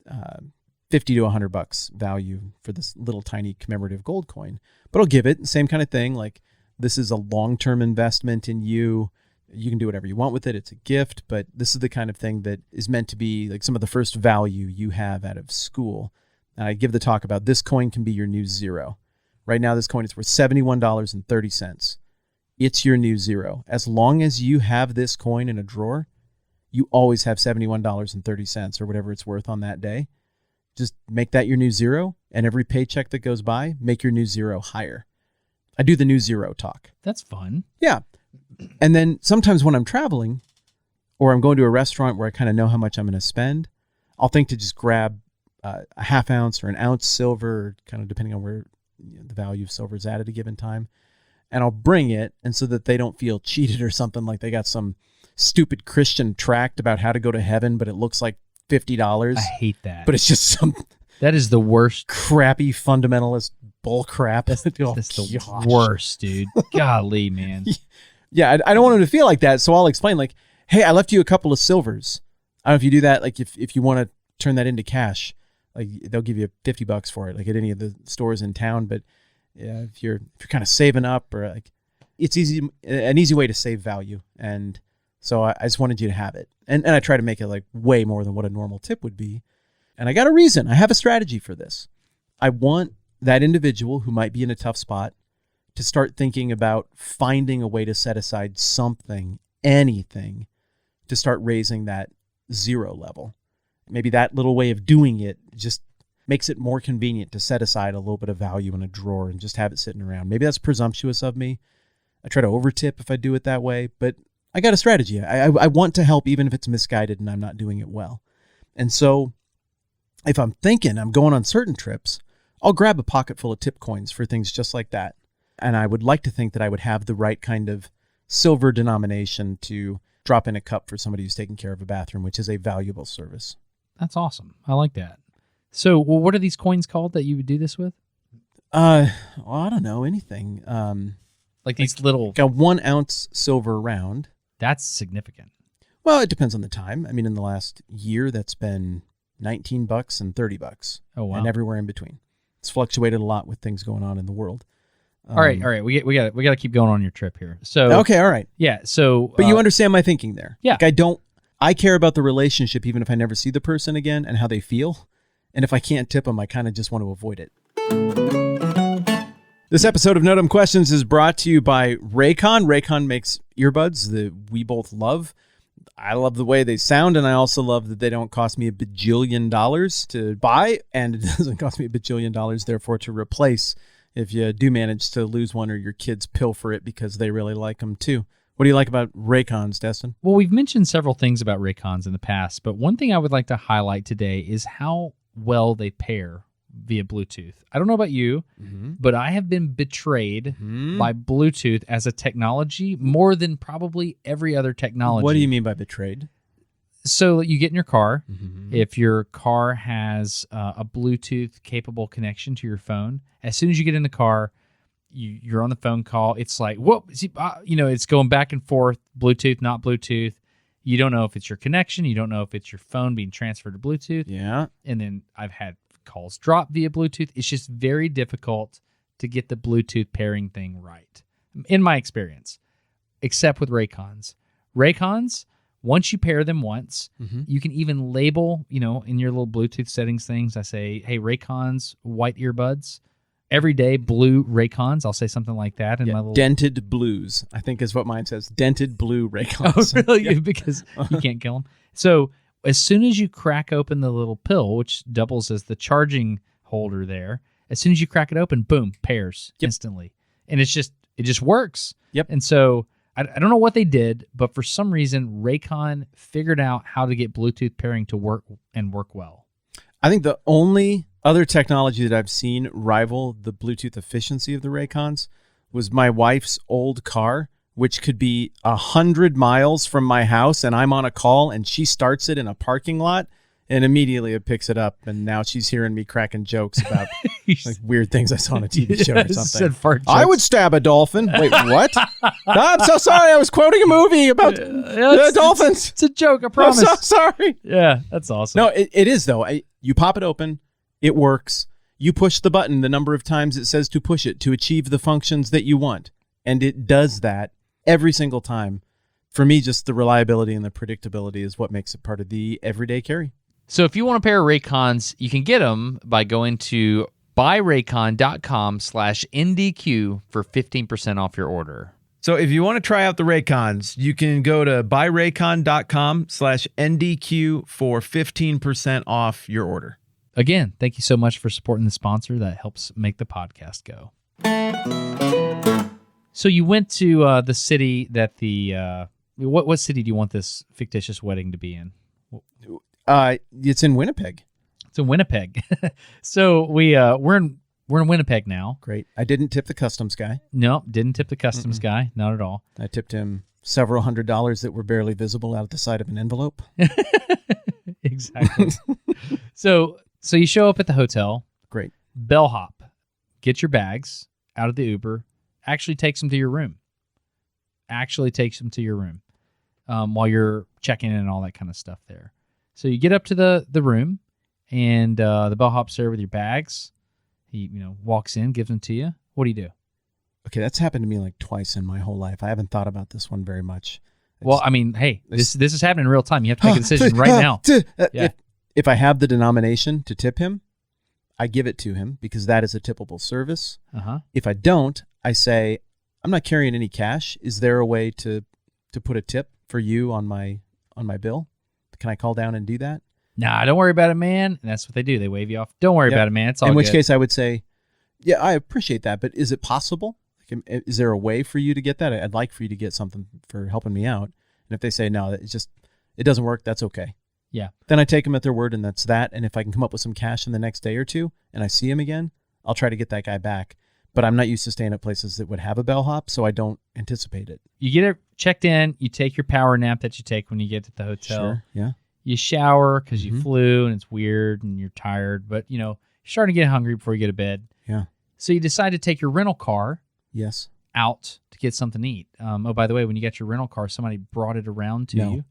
$50 to $100 value for this little tiny commemorative gold coin. But I'll give it the same kind of thing. Like, this is a long-term investment in you. You can do whatever you want with it. It's a gift, but this is the kind of thing that is meant to be like some of the first value you have out of school. And I give the talk about this coin can be your new zero. Right now, this coin is worth $71.30. It's your new zero. As long as you have this coin in a drawer, you always have $71.30 or whatever it's worth on that day. Just make that your new zero, and every paycheck that goes by, make your new zero higher. I do the new zero talk. That's fun. Yeah. And then sometimes when I'm traveling or I'm going to a restaurant where I kind of know how much I'm going to spend, I'll think to just grab a half ounce or an ounce silver, kind of depending on where the value of silver is at a given time. And I'll bring it, and so that they don't feel cheated or something like they got some stupid Christian tract about how to go to heaven, but it looks like $50. I hate that. But it's just some that is the worst. Crappy fundamentalist bull crap. That's the worst, dude. Golly, man. Yeah, I don't want them to feel like that, so I'll explain, like, hey, I left you a couple of silvers. I don't know if you do that, like if you want to turn that into cash, like they'll give you $50 for it, like at any of the stores in town. But yeah, if you're kind of saving up, or like, it's an easy way to save value. And so I just wanted you to have it, and I try to make it like way more than what a normal tip would be. And I got a reason. I have a strategy for this. I want that individual who might be in a tough spot to start thinking about finding a way to set aside something, anything, to start raising that zero level. maybe that little way of doing it just makes it more convenient to set aside a little bit of value in a drawer and just have it sitting around. Maybe that's presumptuous of me. I try to overtip if I do it that way, but I got a strategy. I want to help even if it's misguided and I'm not doing it well. And so if I'm thinking I'm going on certain trips, I'll grab a pocket full of tip coins for things just like that. And I would like to think that I would have the right kind of silver denomination to drop in a cup for somebody who's taking care of a bathroom, which is a valuable service. That's awesome. I like that. So, well, what are these coins called that you would do this with? Well, I don't know, anything. Like these little... Like a 1 ounce silver round. That's significant. Well, it depends on the time. I mean, in the last year, that's been $19 and $30. Oh, wow. And everywhere in between. It's fluctuated a lot with things going on in the world. All right. We got to keep going on your trip here. So okay, all right. Yeah. So, but you understand my thinking there. Yeah. Like I care about the relationship even if I never see the person again and how they feel. And if I can't tip them, I kind of just want to avoid it. This episode of No Dumb Questions is brought to you by RAYCON. RAYCON makes earbuds that we both love. I love the way they sound, and I also love that they don't cost me $1 bajillion to buy, and it doesn't cost me $1 bajillion, therefore, to replace if you do manage to lose one or your kids pilfer it because they really like them too. What do you like about Raycons, Destin? Well, we've mentioned several things about Raycons in the past, but one thing I would like to highlight today is how well they pair via Bluetooth. I don't know about you, but I have been betrayed by Bluetooth as a technology more than probably every other technology. What do you mean by betrayed? So you get in your car. If your car has a Bluetooth-capable connection to your phone, as soon as you get in the car, you're on the phone call. It's like, whoa, it's going back and forth, Bluetooth, not Bluetooth. You don't know if it's your connection. You don't know if it's your phone being transferred to Bluetooth. Yeah. And then I've had calls drop via Bluetooth. It's just very difficult to get the Bluetooth pairing thing right, in my experience, except with Raycons. Raycons, once you pair them once, you can even label, in your little Bluetooth settings things. I say, hey, Raycons, white earbuds. Every day, blue Raycons. I'll say something like that. In my little dented blues, I think is what mine says. Dented blue Raycons. Oh, really? Yeah. Because you can't kill them. So as soon as you crack open the little pill, which doubles as the charging holder there, as soon as you crack it open, boom, pairs instantly. And it just works. Yep. And so I don't know what they did, but for some reason, Raycon figured out how to get Bluetooth pairing to work well. I think the only other technology that I've seen rival the Bluetooth efficiency of the Raycons was my wife's old car, which could be 100 miles from my house, and I'm on a call, and she starts it in a parking lot, and immediately it picks it up, and now she's hearing me cracking jokes about like weird things I saw on a TV show or something. I would stab a dolphin. Wait, what? I'm so sorry. I was quoting a movie about dolphins. It's a joke, I promise. I'm so sorry. Yeah, that's awesome. No, it is, though. You pop it open. It works. You push the button the number of times it says to push it to achieve the functions that you want. And it does that every single time. For me, just the reliability and the predictability is what makes it part of the everyday carry. So if you want a pair of Raycons, you can get them by going to buyraycon.com/NDQ for 15% off your order. So if you want to try out the Raycons, you can go to buyraycon.com/NDQ for 15% off your order. Again, thank you so much for supporting the sponsor that helps make the podcast go. So you went to the city that what city do you want this fictitious wedding to be in? It's in Winnipeg. It's in Winnipeg. So we're in Winnipeg now. Great. I didn't tip the customs guy. No, didn't tip the customs guy. Not at all. I tipped him several $100s that were barely visible out the side of an envelope. Exactly. So you show up at the hotel. Great. Bellhop, get your bags out of the Uber. Actually takes them to your room. While you're checking in and all that kind of stuff there. So you get up to the room, and the bellhop's there with your bags. He walks in, gives them to you. What do you do? Okay, that's happened to me like twice in my whole life. I haven't thought about this one very much. Well, I mean, hey, this is happening in real time. You have to make a decision right now. Yeah. If I have the denomination to tip him, I give it to him because that is a tippable service. If I don't, I say, I'm not carrying any cash. Is there a way to put a tip for you on my bill? Can I call down and do that? Nah, don't worry about it, man. And that's what they do. They wave you off. Don't worry about it, man. It's all In which good. case I would say, yeah, I appreciate that, but is it possible? Like, is there a way for you to get that? I'd like for you to get something for helping me out. And if they say, no, it doesn't work, that's okay. Yeah. Then I take them at their word, and that's that. And if I can come up with some cash in the next day or two and I see him again, I'll try to get that guy back. But I'm not used to staying at places that would have a bellhop, so I don't anticipate it. You get it checked in. You take your power nap that you take when you get to the hotel. Sure, yeah. You shower because you flew and it's weird and you're tired, but you're starting to get hungry before you get to bed. Yeah. So you decide to take your rental car Yes. out to get something to eat. Oh, by the way, when you got your rental car, somebody brought it around to you.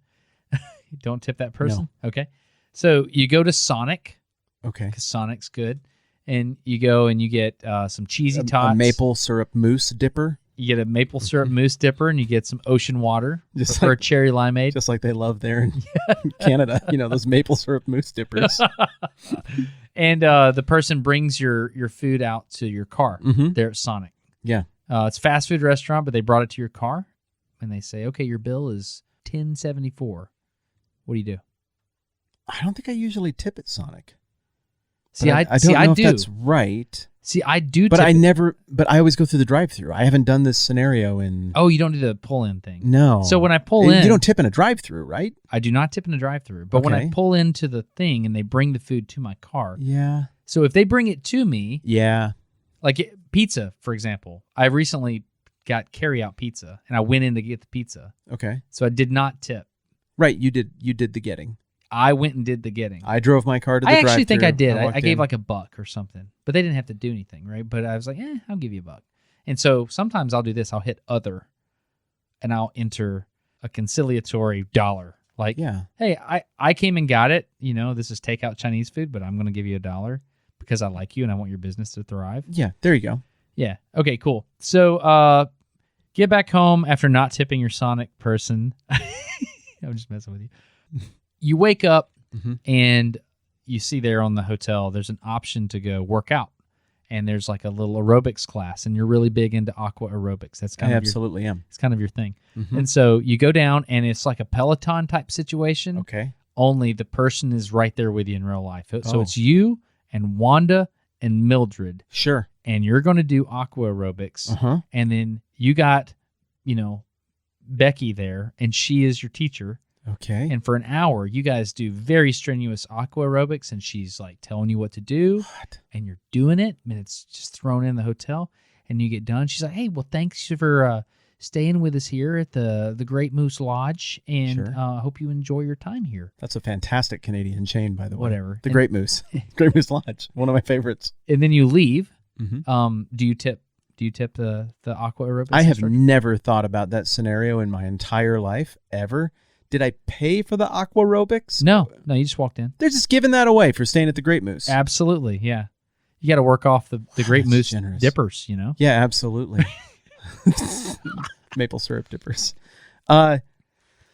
Don't tip that person. No. Okay. So you go to Sonic. Okay. Because Sonic's good. And you go and you get some cheesy tots. A maple syrup mousse dipper. You get a maple syrup mousse dipper, and you get some ocean water for a cherry limeade. Just like they love there in Canada, those maple syrup mousse dippers. And the person brings your food out to your car there at Sonic. Yeah. It's a fast food restaurant, but they brought it to your car, and they say, okay, your bill is $10.74. What do you do? I don't think I usually tip at Sonic. See, I don't know if do. that's right. See, I do. But but I always go through the drive-thru. I haven't done this scenario in. Oh, you don't do the pull-in thing. No. So when I pull in, you don't tip in a drive-thru, right? I do not tip in a drive-thru. But when I pull into the thing and they bring the food to my car. Yeah. So if they bring it to me. Yeah. Like pizza, for example. I recently got carry-out pizza, and I went in to get the pizza. Okay. So I did not tip. Right. You did the getting. I went and did the getting. I drove my car to the drive-thru. I actually think I did. I gave like $1 or something, but they didn't have to do anything, right? But I was like, I'll give you $1. And so sometimes I'll do this. I'll hit other, and I'll enter a conciliatory $1. Like, hey, I came and got it. This is takeout Chinese food, but I'm going to give you $1 because I like you and I want your business to thrive. Yeah, there you go. Yeah. Okay, cool. So get back home after not tipping your Sonic person. I'm just messing with you. You wake up and you see there on the hotel, there's an option to go work out. And there's like a little aerobics class, and you're really big into aqua aerobics. That's kind I of absolutely am. It's kind of your thing. And so you go down, and it's like a Peloton type situation. Okay. Only the person is right there with you in real life. So it's you and Wanda and Mildred. Sure. And you're going to do aqua aerobics. And then you got, Becky there, and she is your teacher. Okay. And for an hour, you guys do very strenuous aqua aerobics, and she's like telling you what to do. What? And you're doing it, and it's just thrown in the hotel, and you get done. She's like, hey, well, thanks for staying with us here at the Great Moose Lodge, and I hope you enjoy your time here. That's a fantastic Canadian chain, by the way. Whatever. The Great Moose. Great Moose Lodge. One of my favorites. And then you leave. Do you tip the aqua aerobics? I have never thought about that scenario in my entire life, ever. Did I pay for the aqua aerobics? No, you just walked in. They're just giving that away for staying at the Great Moose. Absolutely, yeah. You got to work off the Great Moose dippers, Yeah, absolutely. Maple syrup dippers. We'll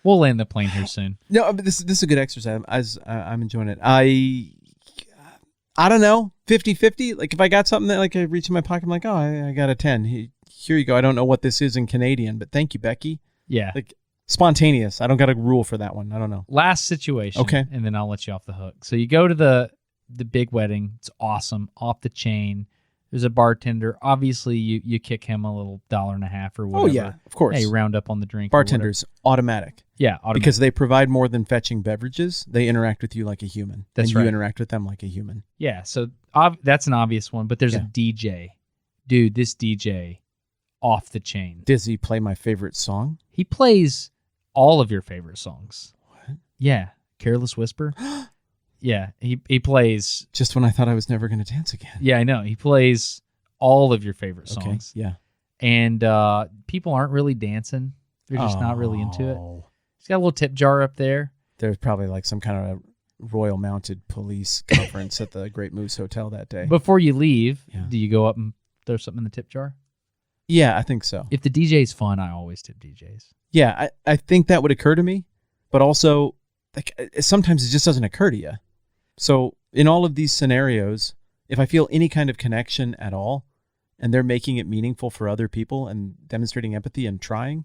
land the plane here soon. No, but this is a good exercise. I'm enjoying it. I don't know, 50-50. Like if I got something that like I reach in my pocket, I'm like, oh, I got a 10. Here you go. I don't know what this is in Canadian, but thank you, Becky. Yeah. Like spontaneous. I don't got a rule for that one. I don't know. Last situation. Okay. And then I'll let you off the hook. So you go to the big wedding. It's awesome. Off the chain. There's a bartender. Obviously, you kick him a little $1.50 or whatever. Oh, yeah. Of course. Hey, round up on the drink. Bartenders, automatic. Yeah, automatic. Because they provide more than fetching beverages. They interact with you like a human. That's and right. You interact with them like a human. Yeah, so that's an obvious one. But there's a DJ. Dude, this DJ, off the chain. Does he play my favorite song? He plays all of your favorite songs. What? Yeah. Careless Whisper. Yeah, he plays... Just when I thought I was never going to dance again. Yeah, I know. He plays all of your favorite songs. Okay, yeah. And people aren't really dancing. They're just not really into it. He's got a little tip jar up there. There's probably like some kind of Royal Mounted Police conference at the Great Moose Hotel that day. Before you leave, do you go up and throw something in the tip jar? Yeah, I think so. If the DJ's fun, I always tip DJs. Yeah, I think that would occur to me, but also like sometimes it just doesn't occur to you. So in all of these scenarios, if I feel any kind of connection at all, and they're making it meaningful for other people and demonstrating empathy and trying,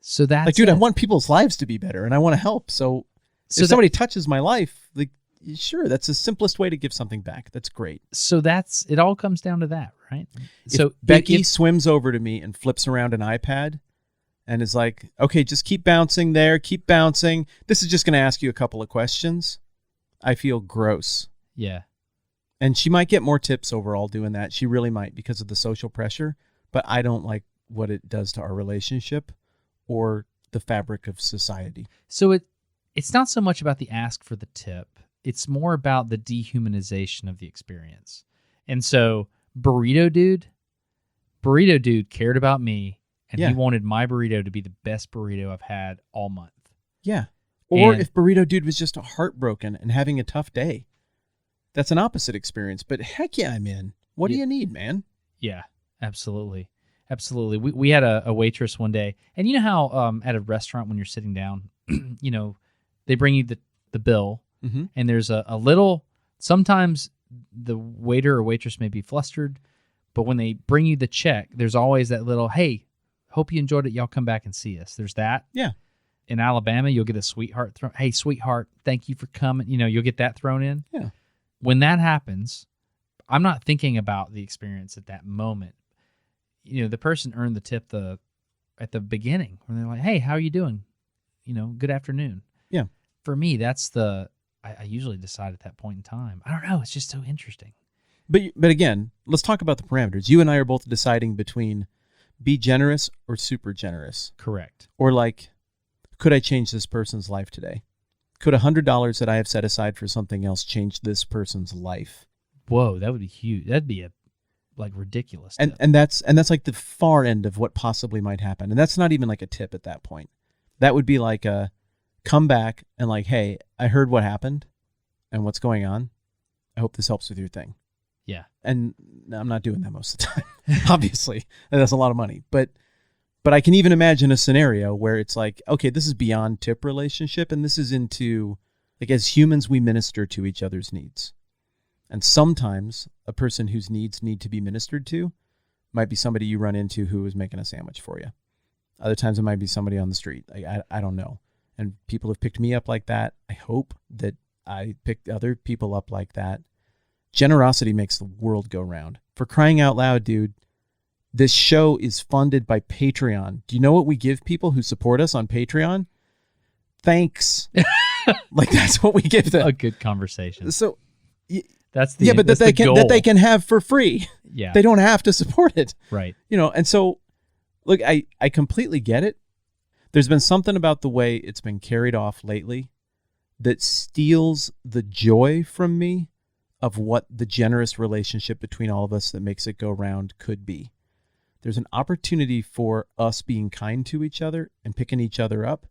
so that's like, dude, I want people's lives to be better and I want to help. So if somebody touches my life, like, Sure, that's the simplest way to give something back. That's great. So it all comes down to that, right? So Becky swims over to me and flips around an iPad and is like, okay, just keep bouncing there, keep bouncing. This is just going to ask you a couple of questions. I feel gross. Yeah. And she might get more tips overall doing that. She really might because of the social pressure, but I don't like what it does to our relationship or the fabric of society. So it's not so much about the ask for the tip. It's more about the dehumanization of the experience. And so Burrito Dude cared about me, and he wanted my burrito to be the best burrito I've had all month. Yeah. Or if Burrito Dude was just heartbroken and having a tough day, that's an opposite experience. But heck yeah, I'm in. What do you need, man? Yeah, absolutely. Absolutely. We had a waitress one day, and you know how at a restaurant when you're sitting down, they bring you the bill, and there's a little, sometimes the waiter or waitress may be flustered, but when they bring you the check, there's always that little, hey, hope you enjoyed it. Y'all come back and see us. There's that. Yeah. In Alabama, you'll get a sweetheart thrown. Hey, sweetheart, thank you for coming. You'll get that thrown in. Yeah. When that happens, I'm not thinking about the experience at that moment. The person earned the tip at the beginning when they're like, hey, how are you doing? Good afternoon. Yeah. For me, that's I usually decide at that point in time. I don't know. It's just so interesting. But again, let's talk about the parameters. You and I are both deciding between be generous or super generous. Correct. Or like, could I change this person's life today? Could $100 that I have set aside for something else change this person's life? Whoa, that would be huge. That'd be ridiculous. And that's like the far end of what possibly might happen. And that's not even like a tip at that point. That would be like a come back and like, hey, I heard what happened and what's going on. I hope this helps with your thing. Yeah. And I'm not doing that most of the time, obviously. That's a lot of money. But I can even imagine a scenario where it's like, okay, this is beyond tip relationship, and this is into, like, as humans, we minister to each other's needs. And sometimes a person whose needs need to be ministered to might be somebody you run into who is making a sandwich for you. Other times it might be somebody on the street. I don't know. And people have picked me up like that. I hope that I picked other people up like that. Generosity makes the world go round. For crying out loud, dude, this show is funded by Patreon. Do you know what we give people who support us on Patreon? Thanks. Like, that's what we give them. A good conversation. So that's the but that they can have for free. Yeah. They don't have to support it. Right. And so look, I completely get it. There's been something about the way it's been carried off lately that steals the joy from me of what the generous relationship between all of us that makes it go round could be. There's an opportunity for us being kind to each other and picking each other up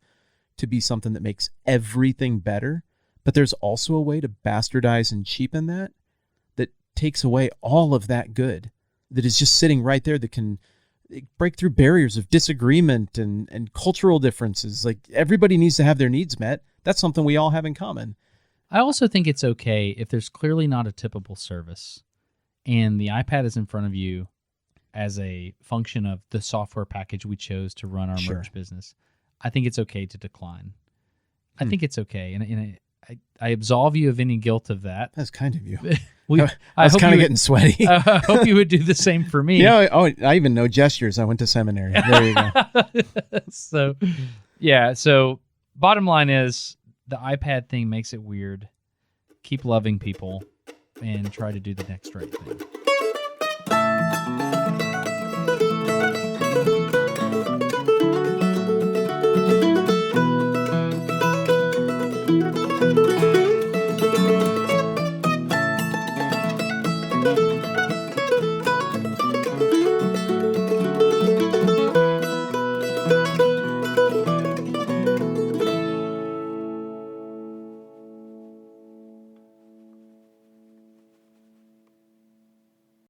to be something that makes everything better. But there's also a way to bastardize and cheapen that takes away all of that good that is just sitting right there that can break through barriers of disagreement and cultural differences. Like, everybody needs to have their needs met. That's something we all have in common. I also think it's okay if there's clearly not a tippable service and the iPad is in front of you as a function of the software package we chose to run our merch business. I think it's okay to decline. I think it's okay. And I absolve you of any guilt of that. That's kind of you. I was kind of getting sweaty. I hope you would do the same for me. Yeah. I even know gestures. I went to seminary. There you go. So bottom line is the iPad thing makes it weird. Keep loving people and try to do the next right thing.